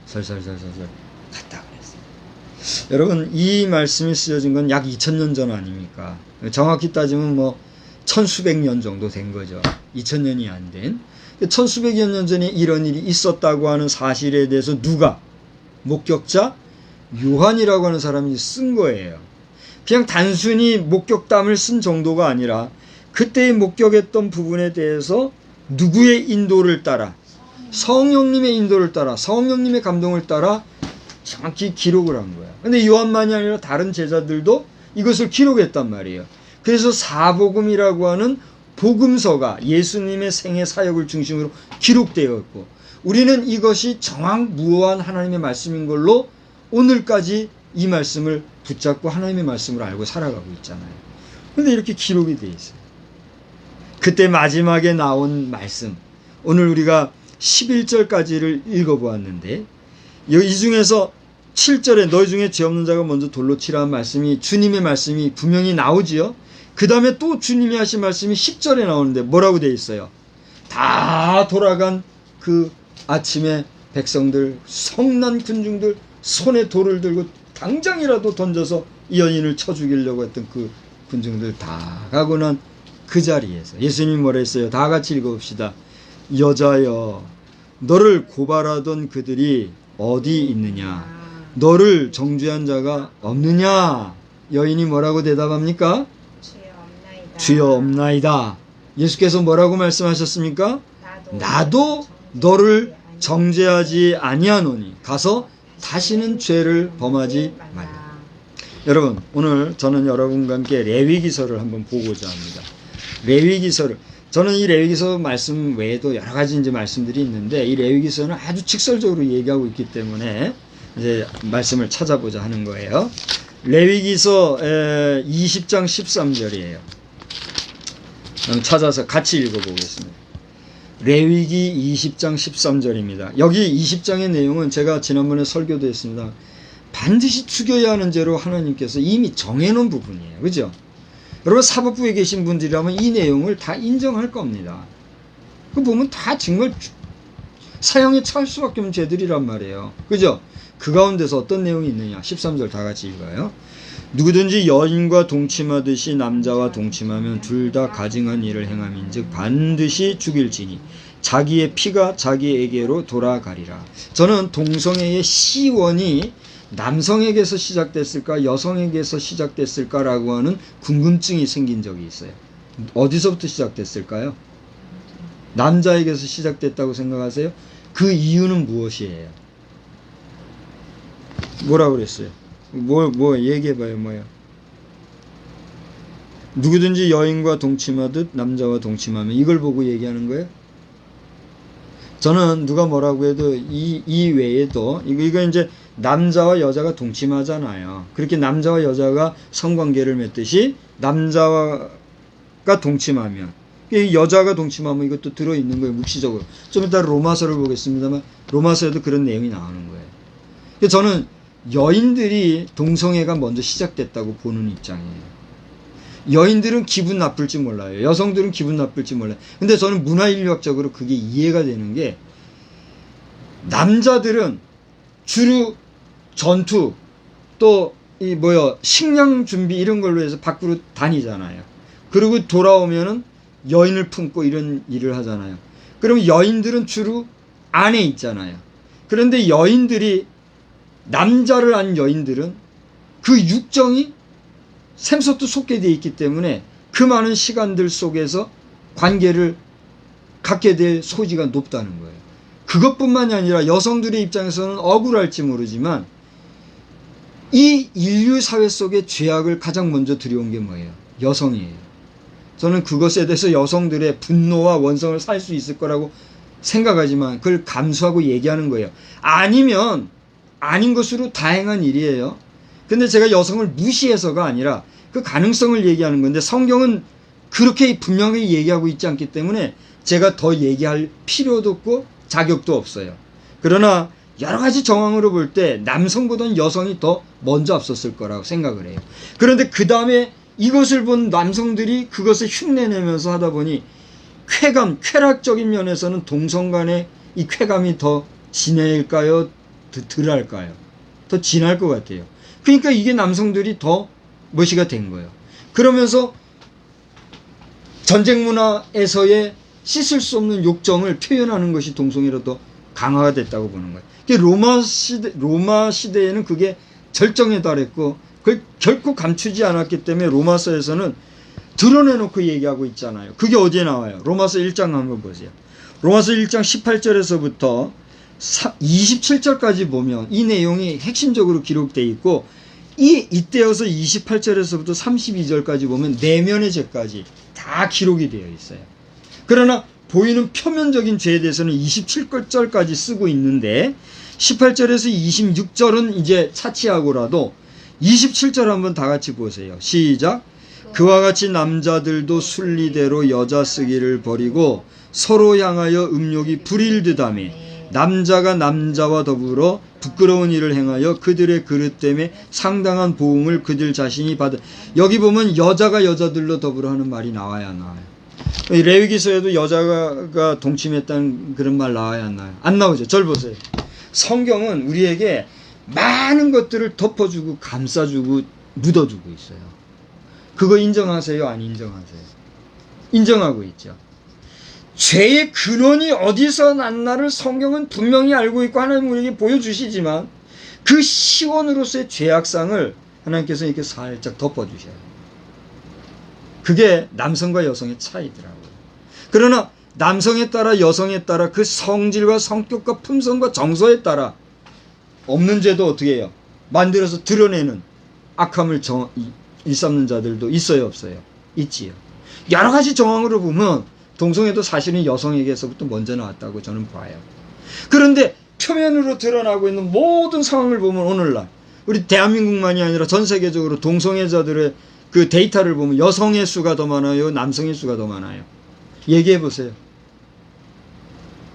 설설설설설 갔다 그랬어요. 여러분 이 말씀이 쓰여진 건 약 2000년 전 아닙니까? 정확히 따지면 뭐 천수백 년 정도 된 거죠. 2000년이 안 된. 천수백여 년 전에 이런 일이 있었다고 하는 사실에 대해서 누가? 목격자? 요한이라고 하는 사람이 쓴 거예요. 그냥 단순히 목격담을 쓴 정도가 아니라 그때의 목격했던 부분에 대해서 누구의 인도를 따라, 성령님의 인도를 따라, 성령님의 감동을 따라 정확히 기록을 한 거야. 근데 요한만이 아니라 다른 제자들도 이것을 기록했단 말이에요. 그래서 사복음이라고 하는 복음서가 예수님의 생애 사역을 중심으로 기록되어 있고, 우리는 이것이 정확무오한 하나님의 말씀인 걸로 오늘까지 이 말씀을 붙잡고 하나님의 말씀을 알고 살아가고 있잖아요. 근데 이렇게 기록이 되어 있어요. 그때 마지막에 나온 말씀, 오늘 우리가 11절까지를 읽어보았는데, 이 중에서 7절에 너희 중에 죄 없는 자가 먼저 돌로 치라는 말씀이, 주님의 말씀이 분명히 나오지요. 그 다음에 또 주님이 하신 말씀이 10절에 나오는데 뭐라고 되어 있어요? 다 돌아간 그 아침에 백성들, 성난 군중들 손에 돌을 들고 당장이라도 던져서 이 여인을 쳐 죽이려고 했던 그 군중들 다 가고 난 그 자리에서 예수님이 뭐라 했어요? 다 같이 읽어봅시다. 여자여, 너를 고발하던 그들이 어디 있느냐? 너를 정죄한 자가 없느냐? 여인이 뭐라고 대답합니까? 주여 없나이다. 예수께서 뭐라고 말씀하셨습니까? 나도 너를 정죄하지 아니하노니 가서 다시는 죄를 범하지 말라. 여러분, 오늘 저는 여러분과 함께 레위기서를 한번 보고자 합니다. 레위기서를, 저는 이 레위기서 말씀 외에도 여러 가지 이제 말씀들이 있는데, 이 레위기서는 아주 직설적으로 얘기하고 있기 때문에 이제 말씀을 찾아보자 하는 거예요. 레위기서 20장 13절이에요. 찾아서 같이 읽어보겠습니다. 레위기 20장 13절입니다. 여기 20장의 내용은 제가 지난번에 설교도 했습니다. 반드시 죽여야 하는 죄로 하나님께서 이미 정해놓은 부분이에요. 그죠? 여러분, 사법부에 계신 분들이라면 이 내용을 다 인정할 겁니다. 그 보면 다 정말 사형에 처할 수밖에 없는 죄들이란 말이에요. 그죠? 그 가운데서 어떤 내용이 있느냐? 13절 다 같이 읽어요. 누구든지 여인과 동침하듯이 남자와 동침하면 둘 다 가증한 일을 행함인즉 반드시 죽일지니 자기의 피가 자기에게로 돌아가리라. 저는 동성애의 시원이 남성에게서 시작됐을까 여성에게서 시작됐을까라고 하는 궁금증이 생긴 적이 있어요. 어디서부터 시작됐을까요? 남자에게서 시작됐다고 생각하세요? 그 이유는 무엇이에요? 뭐라고 그랬어요? 뭐 얘기해봐요. 뭐요? 누구든지 여인과 동침하듯 남자와 동침하면, 이걸 보고 얘기하는 거예요? 저는 누가 뭐라고 해도 이 외에도 이거 이제 남자와 여자가 동침하잖아요. 그렇게 남자와 여자가 성관계를 맺듯이 남자가 동침하면, 여자가 동침하면 이것도 들어있는 거예요. 묵시적으로. 좀 이따 로마서를 보겠습니다만 로마서에도 그런 내용이 나오는 거예요. 그래서 저는 여인들이 동성애가 먼저 시작됐다고 보는 입장이에요. 여인들은 기분 나쁠지 몰라요. 여성들은 기분 나쁠지 몰라요. 근데 저는 문화인류학적으로 그게 이해가 되는 게, 남자들은 주로 전투, 또 식량 준비 이런 걸로 해서 밖으로 다니잖아요. 그리고 돌아오면은 여인을 품고 이런 일을 하잖아요. 그럼 여인들은 주로 안에 있잖아요. 그런데 남자를 안 여인들은 그 육정이 샘솟도 솟게 되어 있기 때문에 그 많은 시간들 속에서 관계를 갖게 될 소지가 높다는 거예요. 그것뿐만이 아니라 여성들의 입장에서는 억울할지 모르지만 이 인류 사회 속에 죄악을 가장 먼저 들여온 게 뭐예요? 여성이에요. 저는 그것에 대해서 여성들의 분노와 원성을 살 수 있을 거라고 생각하지만 그걸 감수하고 얘기하는 거예요. 아니면 아닌 것으로 다행한 일이에요. 근데 제가 여성을 무시해서가 아니라 그 가능성을 얘기하는 건데, 성경은 그렇게 분명히 얘기하고 있지 않기 때문에 제가 더 얘기할 필요도 없고 자격도 없어요. 그러나 여러 가지 정황으로 볼 때 남성보다는 여성이 더 먼저 앞섰을 거라고 생각을 해요. 그런데 그 다음에 이것을 본 남성들이 그것을 흉내내면서 하다 보니 쾌락적인 면에서는 동성 간의 이 쾌감이 더 진할까요? 덜할까요? 더 진할 것 같아요. 그러니까 이게 남성들이 더 멋이가 된 거예요. 그러면서 전쟁 문화에서의 씻을 수 없는 욕정을 표현하는 것이 동성애로 더 강화가 됐다고 보는 거예요. 로마 시대에는 그게 절정에 달했고 그걸 결코 감추지 않았기 때문에 로마서에서는 드러내놓고 얘기하고 있잖아요. 그게 어디에 나와요? 로마서 1장 한번 보세요. 로마서 1장 18절에서부터 27절까지 보면 이 내용이 핵심적으로 기록되어 있고 이때여서 28절에서부터 32절까지 보면 내면의 죄까지 다 기록이 되어 있어요. 그러나 보이는 표면적인 죄에 대해서는 27절까지 쓰고 있는데 18절에서 26절은 이제 차치하고라도 27절 한번 다 같이 보세요. 시작. 그와 같이 남자들도 순리대로 여자 쓰기를 버리고 서로 향하여 음욕이 불일듯하며 남자가 남자와 더불어 부끄러운 일을 행하여 그들의 그릇 때문에 상당한 보응을 그들 자신이 받아. 여기 보면 여자가 여자들로 더불어 하는 말이 나와야 안 나와요? 레위기서에도 여자가 동침했다는 그런 말 나와야 안 나와요? 안 나오죠. 절 보세요. 성경은 우리에게 많은 것들을 덮어주고 감싸주고 묻어주고 있어요. 그거 인정하세요? 안 인정하세요? 인정하고 있죠. 죄의 근원이 어디서 났나를 성경은 분명히 알고 있고 하나님 우리에게 보여주시지만 그 시원으로서의 죄악상을 하나님께서 이렇게 살짝 덮어주셔요. 그게 남성과 여성의 차이더라고요. 그러나 남성에 따라 여성에 따라 그 성질과 성격과 품성과 정서에 따라 없는 죄도 어떻게 해요? 만들어서 드러내는 악함을 일삼는 자들도 있어요, 없어요? 있지요. 여러 가지 정황으로 보면 동성애도 사실은 여성에게서부터 먼저 나왔다고 저는 봐요. 그런데 표면으로 드러나고 있는 모든 상황을 보면 오늘날 우리 대한민국만이 아니라 전 세계적으로 동성애자들의 그 데이터를 보면 여성의 수가 더 많아요? 남성의 수가 더 많아요? 얘기해 보세요.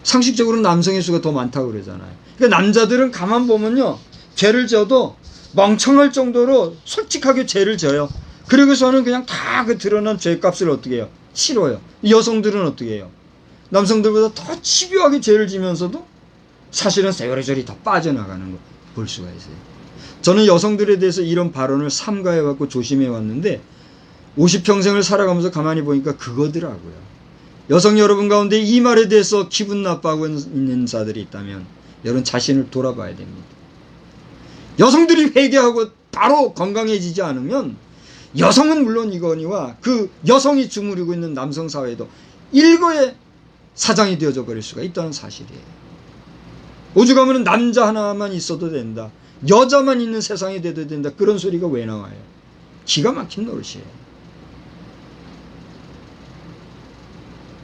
상식적으로 남성의 수가 더 많다고 그러잖아요. 그러니까 남자들은 가만 보면요, 죄를 져도 멍청할 정도로 솔직하게 죄를 져요. 그리고서는 그냥 다 그 드러난 죄값을 어떻게 해요? 치러요. 여성들은 어떻게 해요? 남성들보다 더 집요하게 죄를 지면서도 사실은 세월의 더 빠져나가는 거 볼 수가 있어요. 저는 여성들에 대해서 이런 발언을 삼가해왔고 조심해왔는데 50평생을 살아가면서 가만히 보니까 그거더라고요. 여성 여러분 가운데 이 말에 대해서 기분 나빠하고 있는 자들이 있다면 여러분 자신을 돌아봐야 됩니다. 여성들이 회개하고 바로 건강해지지 않으면 여성은 물론 이거니와 그 여성이 주무르고 있는 남성 사회도 일거에 사장이 되어져 버릴 수가 있다는 사실이에요. 오죽하면 남자 하나만 있어도 된다, 여자만 있는 세상이 돼도 된다, 그런 소리가 왜 나와요? 기가 막힌 노릇이에요.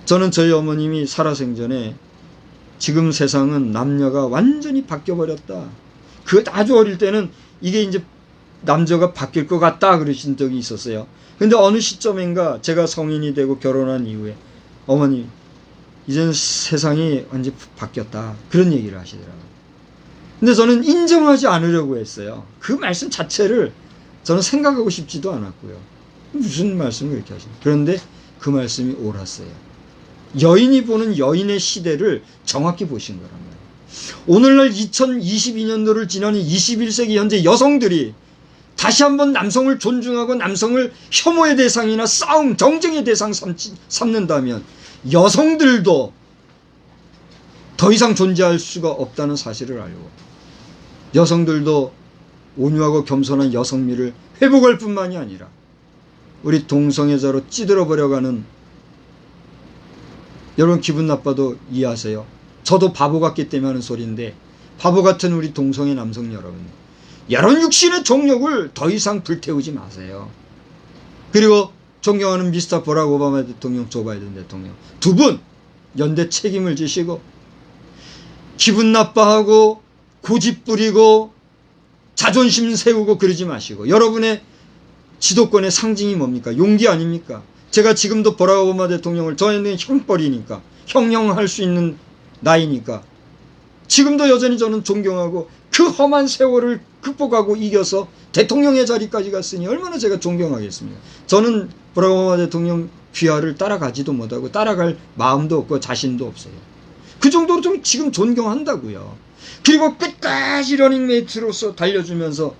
저는 저희 어머님이 살아생전에 지금 세상은 남녀가 완전히 바뀌어버렸다, 그 아주 어릴 때는 이게 이제 남자가 바뀔 것 같다 그러신 적이 있었어요. 근데 어느 시점인가 제가 성인이 되고 결혼한 이후에 어머니 이제는 세상이 완전히 바뀌었다 그런 얘기를 하시더라고요. 근데 저는 인정하지 않으려고 했어요. 그 말씀 자체를 저는 생각하고 싶지도 않았고요. 무슨 말씀을 이렇게 하시나. 그런데 그 말씀이 옳았어요. 여인이 보는 여인의 시대를 정확히 보신 거란 말이에요. 오늘날 2022년도를 지나는 21세기 현재 여성들이 다시 한번 남성을 존중하고 남성을 혐오의 대상이나 싸움, 정쟁의 대상 삼는다면 여성들도 더 이상 존재할 수가 없다는 사실을 알고 여성들도 온유하고 겸손한 여성미를 회복할 뿐만이 아니라 우리 동성애자로 찌들어버려가는, 여러분 기분 나빠도 이해하세요. 저도 바보 같기 때문에 하는 소리인데 바보 같은 우리 동성애 남성 여러분, 여러분 육신의 정욕을 더 이상 불태우지 마세요. 그리고 존경하는 미스터 버락 오바마 대통령, 조 바이든 대통령 두 분 연대 책임을 지시고 기분 나빠하고 고집 부리고 자존심 세우고 그러지 마시고, 여러분의 지도권의 상징이 뭡니까? 용기 아닙니까? 제가 지금도 버락 오바마 대통령을, 저희는 형벌이니까 형령할 수 있는 나이니까 지금도 여전히 저는 존경하고 그 험한 세월을 극복하고 이겨서 대통령의 자리까지 갔으니 얼마나 제가 존경하겠습니까? 저는 버락 오바마 대통령 귀하를 따라가지도 못하고 따라갈 마음도 없고 자신도 없어요. 그 정도로 좀 지금 존경한다고요. 그리고 끝까지 러닝메이트로서 달려주면서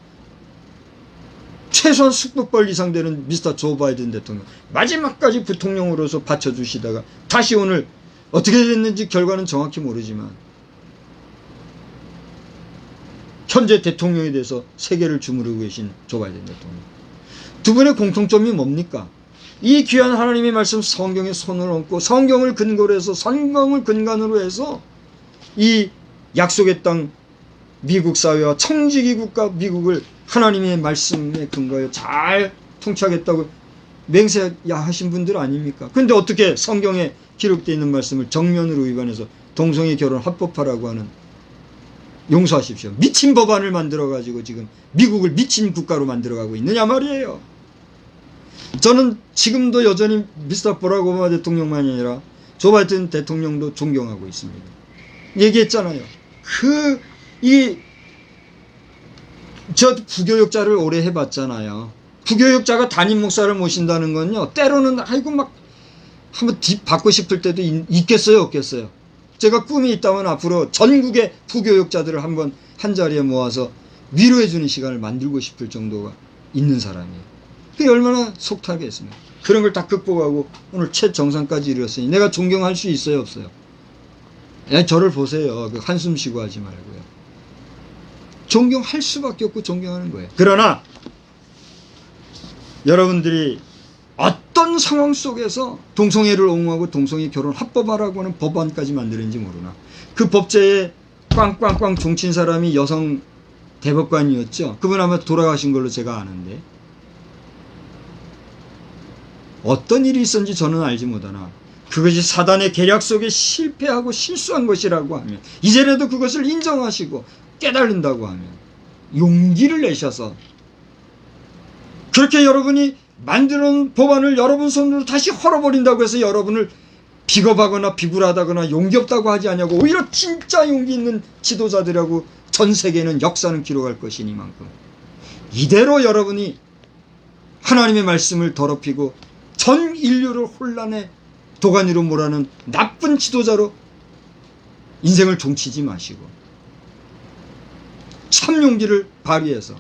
최소한 숙북벌 이상 되는 미스터 조 바이든 대통령 마지막까지 부통령으로서 바쳐주시다가 다시 오늘 어떻게 됐는지 결과는 정확히 모르지만 현재 대통령에 대해서 세계를 주무르고 계신 조 바이든 대통령. 두 분의 공통점이 뭡니까? 이 귀한 하나님의 말씀 성경에 손을 얹고 성경을 근거로 해서 성경을 근간으로 해서 이 약속의 땅 미국 사회와 청지기 국가 미국을 하나님의 말씀에 근거해 잘 통치하겠다고 맹세하신 분들 아닙니까? 근데 어떻게 성경에 기록되어 있는 말씀을 정면으로 위반해서 동성애 결혼 합법화라고 하는, 용서하십시오, 미친 법안을 만들어가지고 지금 미국을 미친 국가로 만들어가고 있느냐 말이에요. 저는 지금도 여전히 미스터 버락 오바마 대통령만이 아니라 조 바이든 대통령도 존경하고 있습니다. 얘기했잖아요. 저 부교육자를 오래 해봤잖아요. 부교육자가 담임 목사를 모신다는 건요, 때로는 아이고 막 한번 받고 싶을 때도 있겠어요, 없겠어요? 제가 꿈이 있다면 앞으로 전국의 부교육자들을 한번 한 자리에 모아서 위로해주는 시간을 만들고 싶을 정도가 있는 사람이에요. 그게 얼마나 속타겠습니까? 그런 걸 다 극복하고 오늘 최정상까지 이르렀으니 내가 존경할 수 있어요, 없어요? 저를 보세요. 한숨 쉬고 하지 말고요. 존경할 수밖에 없고 존경하는 거예요. 그러나 여러분들이 어떤 상황 속에서 동성애를 옹호하고 동성애 결혼 합법화라고 하는 법안까지 만드는지 모르나. 그 법제에 꽝꽝꽝 종친 사람이 여성 대법관이었죠. 그분 아마 돌아가신 걸로 제가 아는데, 어떤 일이 있었는지 저는 알지 못하나 그것이 사단의 계략 속에 실패하고 실수한 것이라고 하면, 이제라도 그것을 인정하시고 깨달은다고 하면 용기를 내셔서 그렇게 여러분이 만드는 법안을 여러분 손으로 다시 헐어버린다고 해서 여러분을 비겁하거나 비굴하다거나 용기 없다고 하지 않냐고, 오히려 진짜 용기 있는 지도자들하고 전 세계는 역사는 기록할 것이니만큼 이대로 여러분이 하나님의 말씀을 더럽히고 전 인류를 혼란의 도가니로 몰아는 나쁜 지도자로 인생을 종치지 마시고 참 용기를 발휘해서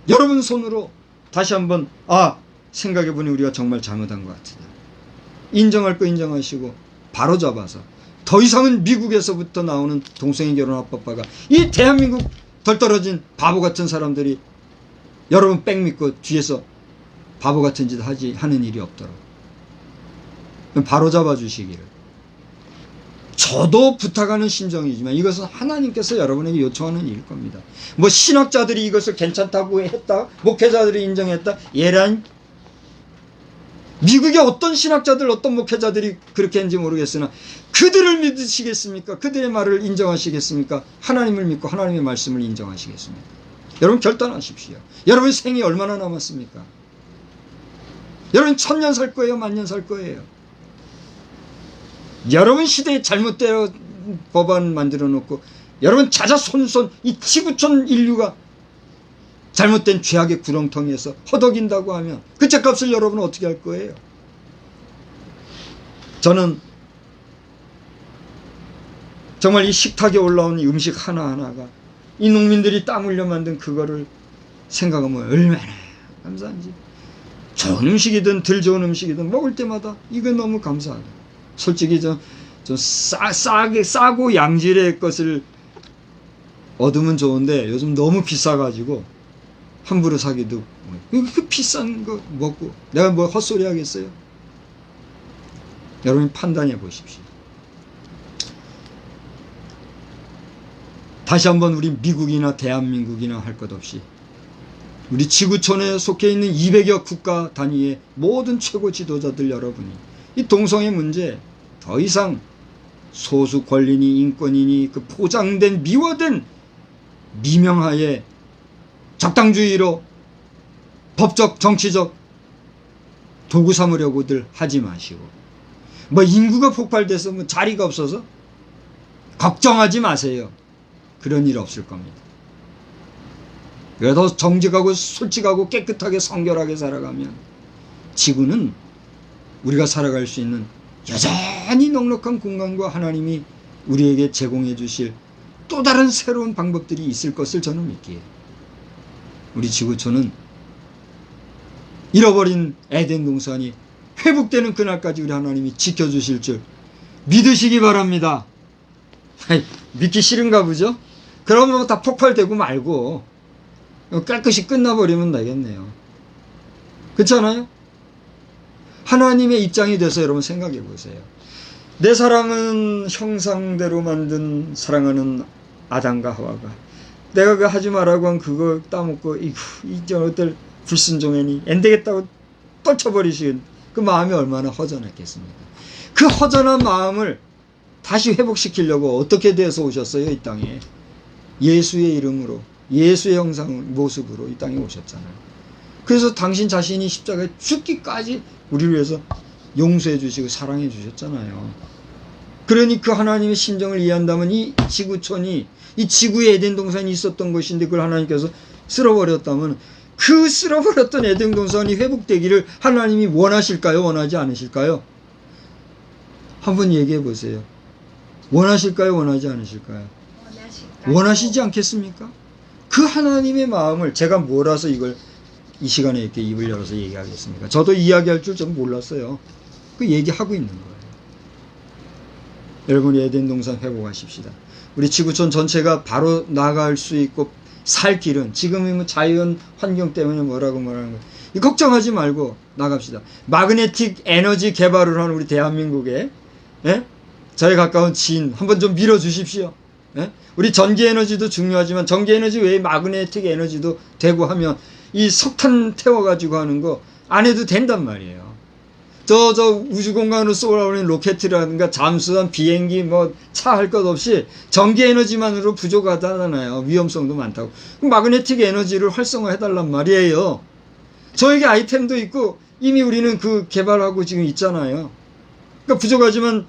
여러분 손으로 다시 한번 생각해보니 우리가 정말 잘못한 것 같다, 인정할 거 인정하시고 바로 잡아서 더 이상은 미국에서부터 나오는 동성애 결혼 합법화가 이 대한민국 덜 떨어진 바보 같은 사람들이 여러분 백 믿고 뒤에서 바보 같은 짓 하는 일이 없도록 바로 잡아 주시기를 저도 부탁하는 심정이지만 이것은 하나님께서 여러분에게 요청하는 일일 겁니다. 뭐 신학자들이 이것을 괜찮다고 했다, 목회자들이 인정했다, 예란 미국의 어떤 신학자들 어떤 목회자들이 그렇게 했는지 모르겠으나 그들을 믿으시겠습니까? 그들의 말을 인정하시겠습니까? 하나님을 믿고 하나님의 말씀을 인정하시겠습니까? 여러분 결단하십시오. 여러분 생이 얼마나 남았습니까? 여러분 1000년 살 거예요? 만년 살 거예요? 여러분 시대에 잘못되어 법안 만들어 놓고 여러분 자자손손 이 지구촌 인류가 잘못된 죄악의 구렁텅이에서 허덕인다고 하면 그 죄값을 여러분은 어떻게 할 거예요? 저는 정말 이 식탁에 올라온 음식 하나하나가 이 농민들이 땀 흘려 만든 그거를 생각하면 얼마나 감사한지, 좋은 음식이든 덜 좋은 음식이든 먹을 때마다 이거 너무 감사하다. 솔직히 좀 싸고 양질의 것을 얻으면 좋은데 요즘 너무 비싸가지고 함부로 사기도, 그 비싼 거 먹고 내가 뭐 헛소리 하겠어요? 여러분이 판단해 보십시오. 다시 한번 우리 미국이나 대한민국이나 할 것 없이 우리 지구촌에 속해 있는 200여 국가 단위의 모든 최고 지도자들 여러분이 이 동성애 문제 더 이상 소수 권리니 인권이니 그 포장된 미화된 미명하에 적당주의로 법적 정치적 도구 삼으려고들 하지 마시고, 뭐 인구가 폭발돼서 뭐 자리가 없어서 걱정하지 마세요. 그런 일 없을 겁니다. 그래도 정직하고 솔직하고 깨끗하게 성결하게 살아가면 지구는 우리가 살아갈 수 있는 여전히 넉넉한 공간과 하나님이 우리에게 제공해 주실 또 다른 새로운 방법들이 있을 것을 저는 믿기에 우리 지구촌은 잃어버린 에덴 동산이 회복되는 그날까지 우리 하나님이 지켜주실 줄 믿으시기 바랍니다. 믿기 싫은가 보죠? 그러면 다 폭발되고 말고 깨끗이 끝나버리면 되겠네요. 그렇잖아요? 하나님의 입장이 돼서 여러분 생각해 보세요. 내 사랑은 형상대로 만든 사랑하는 아담과 하와가 내가 그 하지 말라고 한 그거 따먹고 이제 어떨 불순종하니 안 되겠다고 떨쳐버리신 그 마음이 얼마나 허전했겠습니까? 그 허전한 마음을 다시 회복시키려고 어떻게 돼서 오셨어요? 이 땅에 예수의 이름으로, 예수의 형상 모습으로 이 땅에 오셨잖아요. 그래서 당신 자신이 십자가에 죽기까지 우리를 위해서 용서해 주시고 사랑해 주셨잖아요. 그러니 그 하나님의 심정을 이해한다면 이 지구촌이, 이 지구에 에덴 동산이 있었던 것인데 그걸 하나님께서 쓸어버렸다면 그 쓸어버렸던 에덴 동산이 회복되기를 하나님이 원하실까요? 원하지 않으실까요? 한번 얘기해 보세요. 원하실까요? 원하지 않으실까요? 원하시지 않겠습니까? 그 하나님의 마음을 제가 몰아서 이걸 이 시간에 이렇게 입을 열어서 얘기하겠습니까? 저도 이야기할 줄 좀 몰랐어요. 그 얘기하고 있는 거예요. 여러분, 에덴 동산 회복하십시다. 우리 지구촌 전체가 바로 나갈 수 있고 살 길은 지금은 자연 환경 때문에 뭐라고 말하는 거예요. 걱정하지 말고 나갑시다. 마그네틱 에너지 개발을 하는 우리 대한민국에 저에 가까운 지인 한번 좀 밀어주십시오. 우리 전기 에너지도 중요하지만 전기 에너지 외에 마그네틱 에너지도 되고 하면 이 석탄 태워가지고 하는 거 안 해도 된단 말이에요. 저 우주공간으로 쏘아오는 로켓이라든가 잠수함, 비행기, 뭐 차 할 것 없이 전기 에너지만으로 부족하다잖아요. 위험성도 많다고. 그럼 마그네틱 에너지를 활성화해달란 말이에요. 저에게 아이템도 있고 이미 우리는 그 개발하고 지금 있잖아요. 그러니까 부족하지만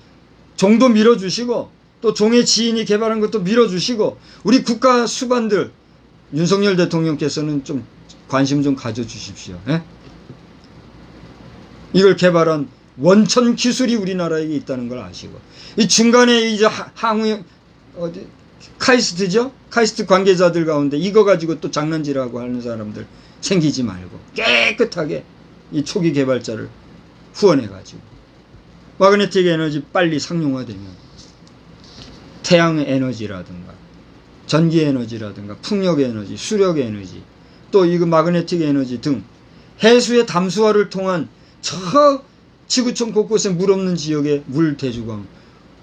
종도 밀어주시고 또 종의 지인이 개발한 것도 밀어주시고 우리 국가 수반들 윤석열 대통령께서는 좀 관심 좀 가져주십시오. 이걸 개발한 원천 기술이 우리나라에 있다는 걸 아시고 이 중간에 이제 항우 카이스트죠? 카이스트 관계자들 가운데 이거 가지고 또 장난질하고 하는 사람들 생기지 말고 깨끗하게 이 초기 개발자를 후원해 가지고 마그네틱 에너지 빨리 상용화되면 태양 에너지라든가 전기 에너지라든가 풍력 에너지, 수력 에너지 또 이거 마그네틱 에너지 등 해수의 담수화를 통한 저 지구촌 곳곳에 물 없는 지역에 물 대주고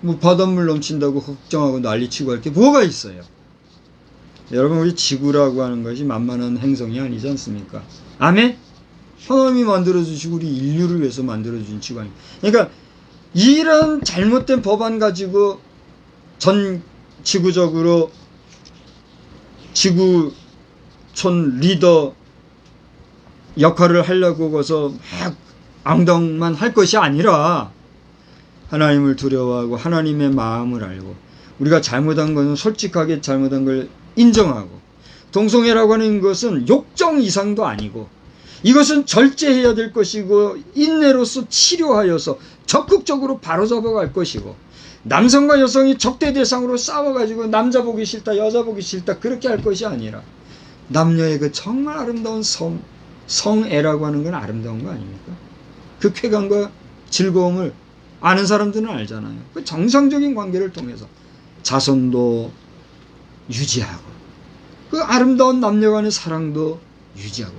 뭐 바닷물 넘친다고 걱정하고 난리치고 할 게 뭐가 있어요. 여러분, 우리 지구라고 하는 것이 만만한 행성이 아니지 않습니까? 아멘? 하나님이 만들어주시고 우리 인류를 위해서 만들어주신 지구아닙니까? 그러니까 이런 잘못된 법안 가지고 전 지구적으로 지구촌 리더 역할을 하려고 해서 막 앙덩만 할 것이 아니라 하나님을 두려워하고 하나님의 마음을 알고 우리가 잘못한 것은 솔직하게 잘못한 걸 인정하고 동성애라고 하는 것은 욕정 이상도 아니고 이것은 절제해야 될 것이고 인내로서 치료하여서 적극적으로 바로잡아갈 것이고 남성과 여성이 적대 대상으로 싸워가지고 남자 보기 싫다 여자 보기 싫다 그렇게 할 것이 아니라 남녀의 그 정말 아름다운 성애라고 하는 건 아름다운 거 아닙니까? 그 쾌감과 즐거움을 아는 사람들은 알잖아요. 그 정상적인 관계를 통해서 자손도 유지하고 그 아름다운 남녀 간의 사랑도 유지하고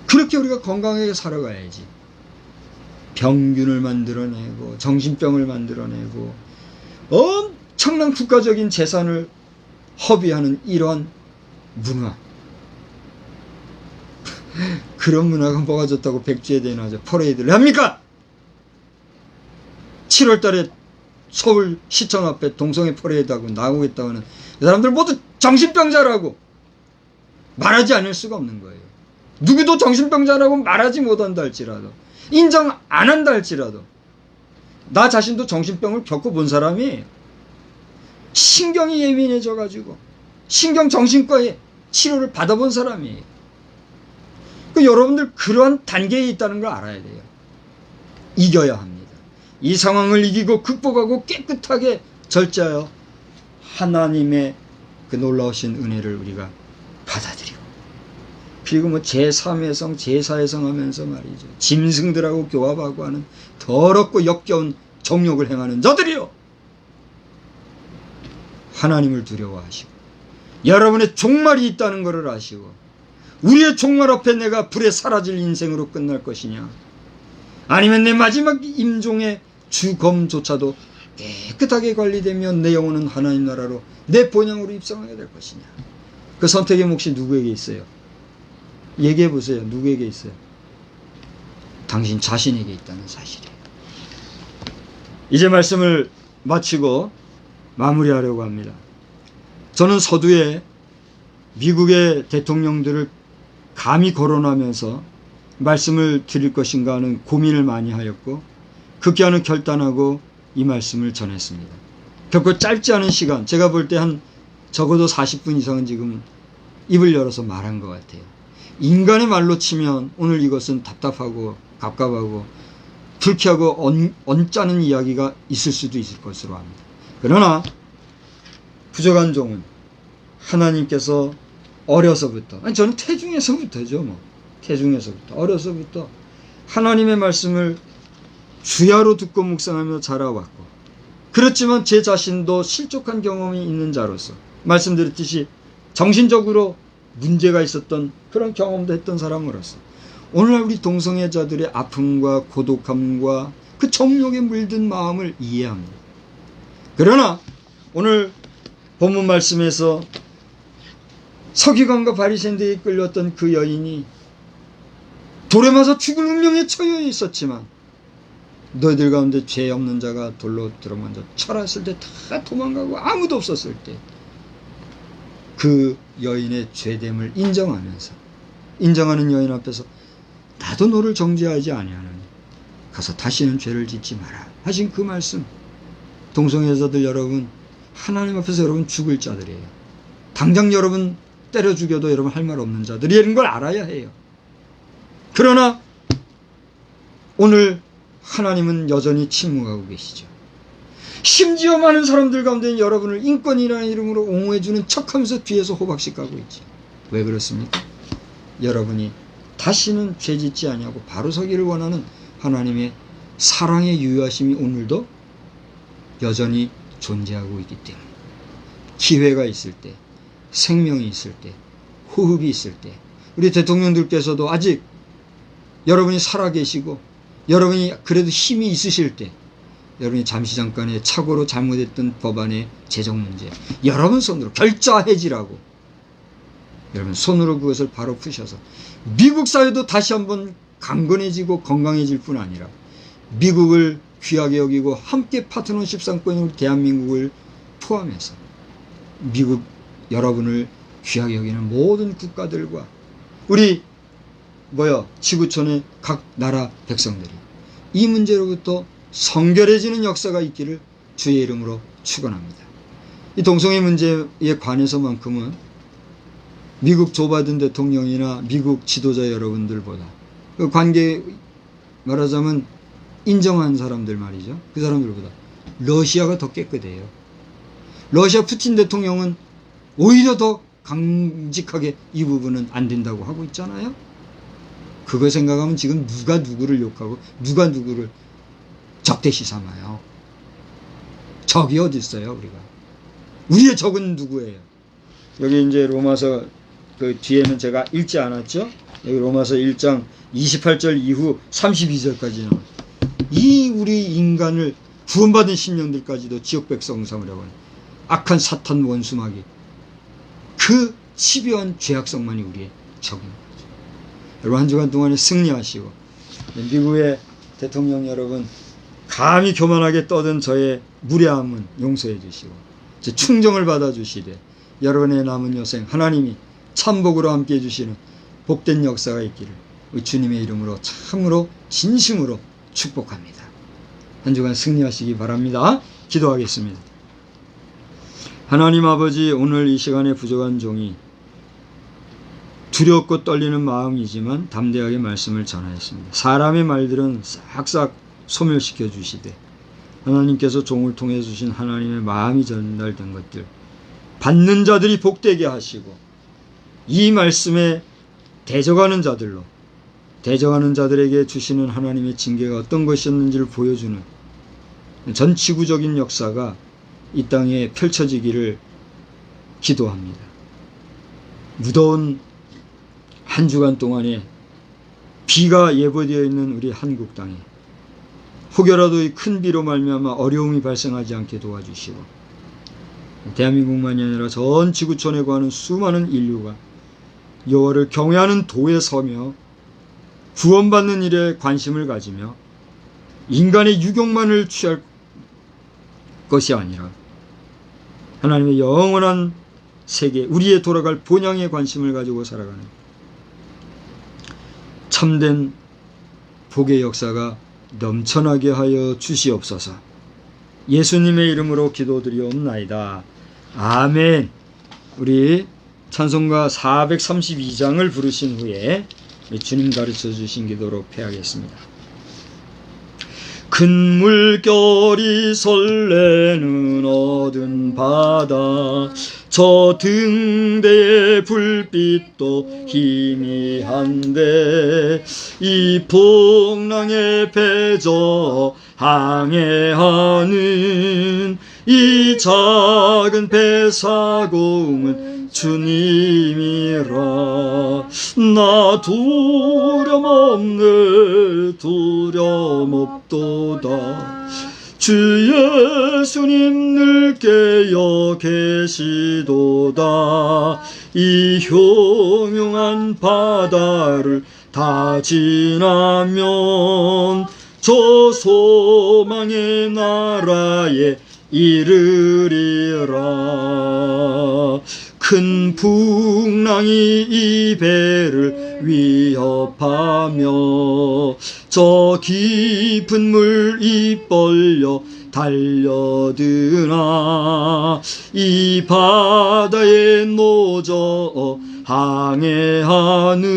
그렇게 우리가 건강하게 살아가야지. 병균을 만들어내고 정신병을 만들어내고 엄청난 국가적인 재산을 허비하는 이러한 문화 그런 문화가 뭐가 좋다고 백주에 대낮에 퍼레이드를 합니까? 7월달에 서울시청 앞에 동성애 퍼레이드하고 나오겠다고 하는 그 사람들 모두 정신병자라고 말하지 않을 수가 없는 거예요. 누구도 정신병자라고 말하지 못한다 할지라도 인정 안 한다 할지라도 나 자신도 정신병을 겪어본 사람이에요. 신경이 예민해져 가지고 신경정신과에 치료를 받아본 사람이에요. 여러분들 그러한 단계에 있다는 걸 알아야 돼요. 이겨야 합니다. 이 상황을 이기고 극복하고 깨끗하게 절제하여 하나님의 그 놀라우신 은혜를 우리가 받아들이고 그리고 뭐 제3의 성, 제4의 성 하면서 말이죠. 짐승들하고 교합하고 하는 더럽고 역겨운 정욕을 행하는 자들이요. 하나님을 두려워하시고 여러분의 종말이 있다는 것을 아시고 우리의 종말 앞에 내가 불에 사라질 인생으로 끝날 것이냐, 아니면 내 마지막 임종의 주검조차도 깨끗하게 관리되며 내 영혼은 하나님 나라로 내 본향으로 입성하게 될 것이냐. 그 선택의 몫이 누구에게 있어요? 얘기해 보세요. 누구에게 있어요? 당신 자신에게 있다는 사실이에요. 이제 말씀을 마치고 마무리하려고 합니다. 저는 서두에 미국의 대통령들을 감히 거론하면서 말씀을 드릴 것인가 하는 고민을 많이 하였고 극기하는 결단하고 이 말씀을 전했습니다. 결코 짧지 않은 시간, 제가 볼 때 한 적어도 40분 이상은 지금 입을 열어서 말한 것 같아요. 인간의 말로 치면 오늘 이것은 답답하고 갑갑하고 불쾌하고 언짢은 이야기가 있을 수도 있을 것으로 합니다. 그러나 부족한 종은 하나님께서 어려서부터, 아니 저는 태중에서부터죠, 뭐 태중에서부터 어려서부터 하나님의 말씀을 주야로 듣고 묵상하며 자라왔고, 그렇지만 제 자신도 실족한 경험이 있는 자로서 말씀드렸듯이 정신적으로 문제가 있었던 그런 경험도 했던 사람으로서 오늘날 우리 동성애자들의 아픔과 고독함과 그 정욕에 물든 마음을 이해합니다. 그러나 오늘 본문 말씀에서 서기관과 바리새인들에게 끌렸던 그 여인이 돌에 맞아 죽을 운명에 처해 있었지만 너희들 가운데 죄 없는 자가 돌로 들어먼저 철했을 때 다 도망가고 아무도 없었을 때 그 여인의 죄됨을 인정하면서, 인정하는 여인 앞에서 나도 너를 정죄하지 아니하노니 가서 다시는 죄를 짓지 마라 하신 그 말씀, 동성애자들 여러분, 하나님 앞에서 여러분 죽을 자들이에요. 당장 여러분 때려 죽여도 여러분 할 말 없는 자들이라는 걸 알아야 해요. 그러나 오늘 하나님은 여전히 침묵하고 계시죠. 심지어 많은 사람들 가운데 여러분을 인권이라는 이름으로 옹호해주는 척하면서 뒤에서 호박씩 까고 있죠. 왜 그렇습니까? 여러분이 다시는 죄짓지 아니하고 바로 서기를 원하는 하나님의 사랑의 유효하심이 오늘도 여전히 존재하고 있기 때문에 기회가 있을 때, 생명이 있을 때, 호흡이 있을 때, 우리 대통령들께서도 아직 여러분이 살아계시고 여러분이 그래도 힘이 있으실 때 여러분이 잠시 잠깐의 착오로 잘못했던 법안의 제정 문제 여러분 손으로 결자해지라고 여러분 손으로 그것을 바로 푸셔서 미국 사회도 다시 한번 강건해지고 건강해질 뿐 아니라 미국을 귀하게 여기고 함께 파트너십 상권인 대한민국을 포함해서 미국 여러분을 귀하게 여기는 모든 국가들과 우리 지구촌의 각 나라 백성들이 이 문제로부터 성결해지는 역사가 있기를 주의 이름으로 축원합니다. 이 동성애 문제에 관해서만큼은 미국 조 바이든 대통령이나 미국 지도자 여러분들보다 그 관계 말하자면 인정한 사람들 말이죠. 그 사람들보다 러시아가 더 깨끗해요. 러시아 푸틴 대통령은 오히려 더 강직하게 이 부분은 안 된다고 하고 있잖아요. 그거 생각하면 지금 누가 누구를 욕하고 누가 누구를 적대시 삼아요. 적이 어디 있어요, 우리가? 우리의 적은 누구예요? 여기 이제 로마서 그 뒤에는 제가 읽지 않았죠? 여기 로마서 1장 28절 이후 32절까지 나와요. 이 우리 인간을 구원받은 심령들까지도 지옥 백성 삼으려고 하는 악한 사탄 원수마귀, 그 집요한 죄악성만이 우리의 적인 거죠. 여러분 한 주간 동안에 승리하시고 미국의 대통령 여러분 감히 교만하게 떠든 저의 무례함은 용서해 주시고 제 충정을 받아 주시되 여러분의 남은 여생 하나님이 참복으로 함께 해주시는 복된 역사가 있기를 우리 주님의 이름으로 참으로 진심으로 축복합니다. 한 주간 승리하시기 바랍니다. 기도하겠습니다. 하나님 아버지, 오늘 이 시간에 부족한 종이 두렵고 떨리는 마음이지만 담대하게 말씀을 전하였습니다. 사람의 말들은 싹싹 소멸시켜 주시되 하나님께서 종을 통해 주신 하나님의 마음이 전달된 것들 받는 자들이 복되게 하시고 이 말씀에 대적하는 자들로, 대적하는 자들에게 주시는 하나님의 징계가 어떤 것이었는지를 보여주는 전 지구적인 역사가 이 땅에 펼쳐지기를 기도합니다. 무더운 한 주간 동안에 비가 예보되어 있는 우리 한국 땅에 혹여라도 이 큰 비로 말미암아 어려움이 발생하지 않게 도와주시고, 대한민국만이 아니라 전 지구촌에 거하는 수많은 인류가 여호와를 경외하는 도에 서며 구원받는 일에 관심을 가지며 인간의 유경만을 취할 것이 아니라 하나님의 영원한 세계, 우리의 돌아갈 본향에 관심을 가지고 살아가는 참된 복의 역사가 넘쳐나게 하여 주시옵소서. 예수님의 이름으로 기도드리옵나이다. 아멘. 우리 찬송가 432장을 부르신 후에 주님 가르쳐 주신 기도로 패하겠습니다. 큰 물결이 설레는 어두운 바다, 저 등대의 불빛도 희미한데 이 풍랑에 패져 항해하는 이 작은 배사공은 주님이라. 나 두려움 없네, 두려움 없도다. 주 예수님 늘 깨어 계시도다. 이 흉흉한 바다를 다 지나면 저 소망의 나라에 이르리라. 큰 풍랑이 이 배를 위협하며 저 깊은 물 입 벌려 달려드나 이 바다에 노저 항해하는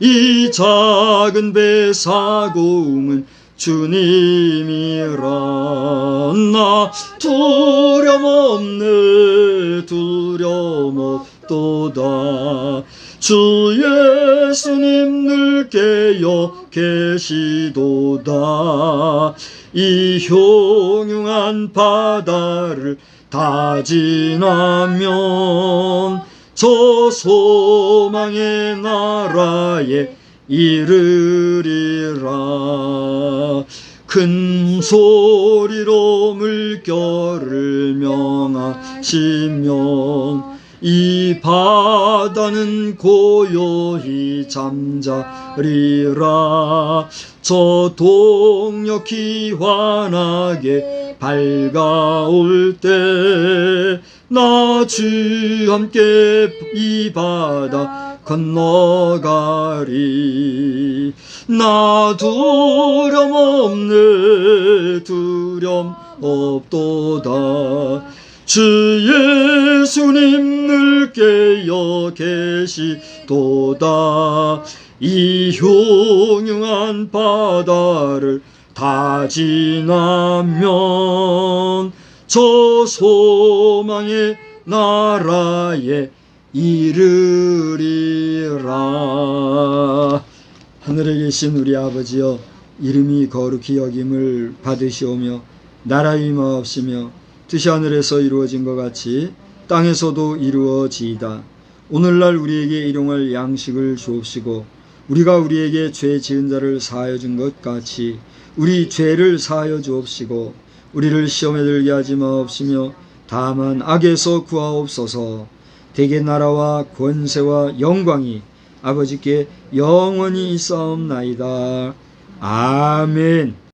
이 작은 배 사공은 주님이라. 나 두려움 없네, 두려움 없도다. 주 예수님 늘 깨어 계시도다. 이 흉흉한 바다를 다 지나면 저 소망의 나라에 이르리라. 큰 소리로 물결을 명하시면 이 바다는 고요히 잠자리라. 저 동력이 환하게 밝아올 때 나 주 함께 이 바다 건너가리. 나 두려움 없네, 두려움 없도다. 주 예수님 늘 깨어 계시도다. 이 흉흉한 바다를 다 지나면 저 소망의 나라에 이르리라. 하늘에 계신 우리 아버지여, 이름이 거룩히 여김을 받으시오며 나라의 임하옵시며 뜻이 하늘에서 이루어진 것 같이 땅에서도 이루어지이다. 오늘날 우리에게 일용할 양식을 주옵시고 우리가 우리에게 죄 지은 자를 사하여 준 것 같이 우리 죄를 사하여 주옵시고 우리를 시험에 들게 하지 마옵시며 다만 악에서 구하옵소서. 대개 나라와 권세와 영광이 아버지께 영원히 있사옵나이다. 아멘.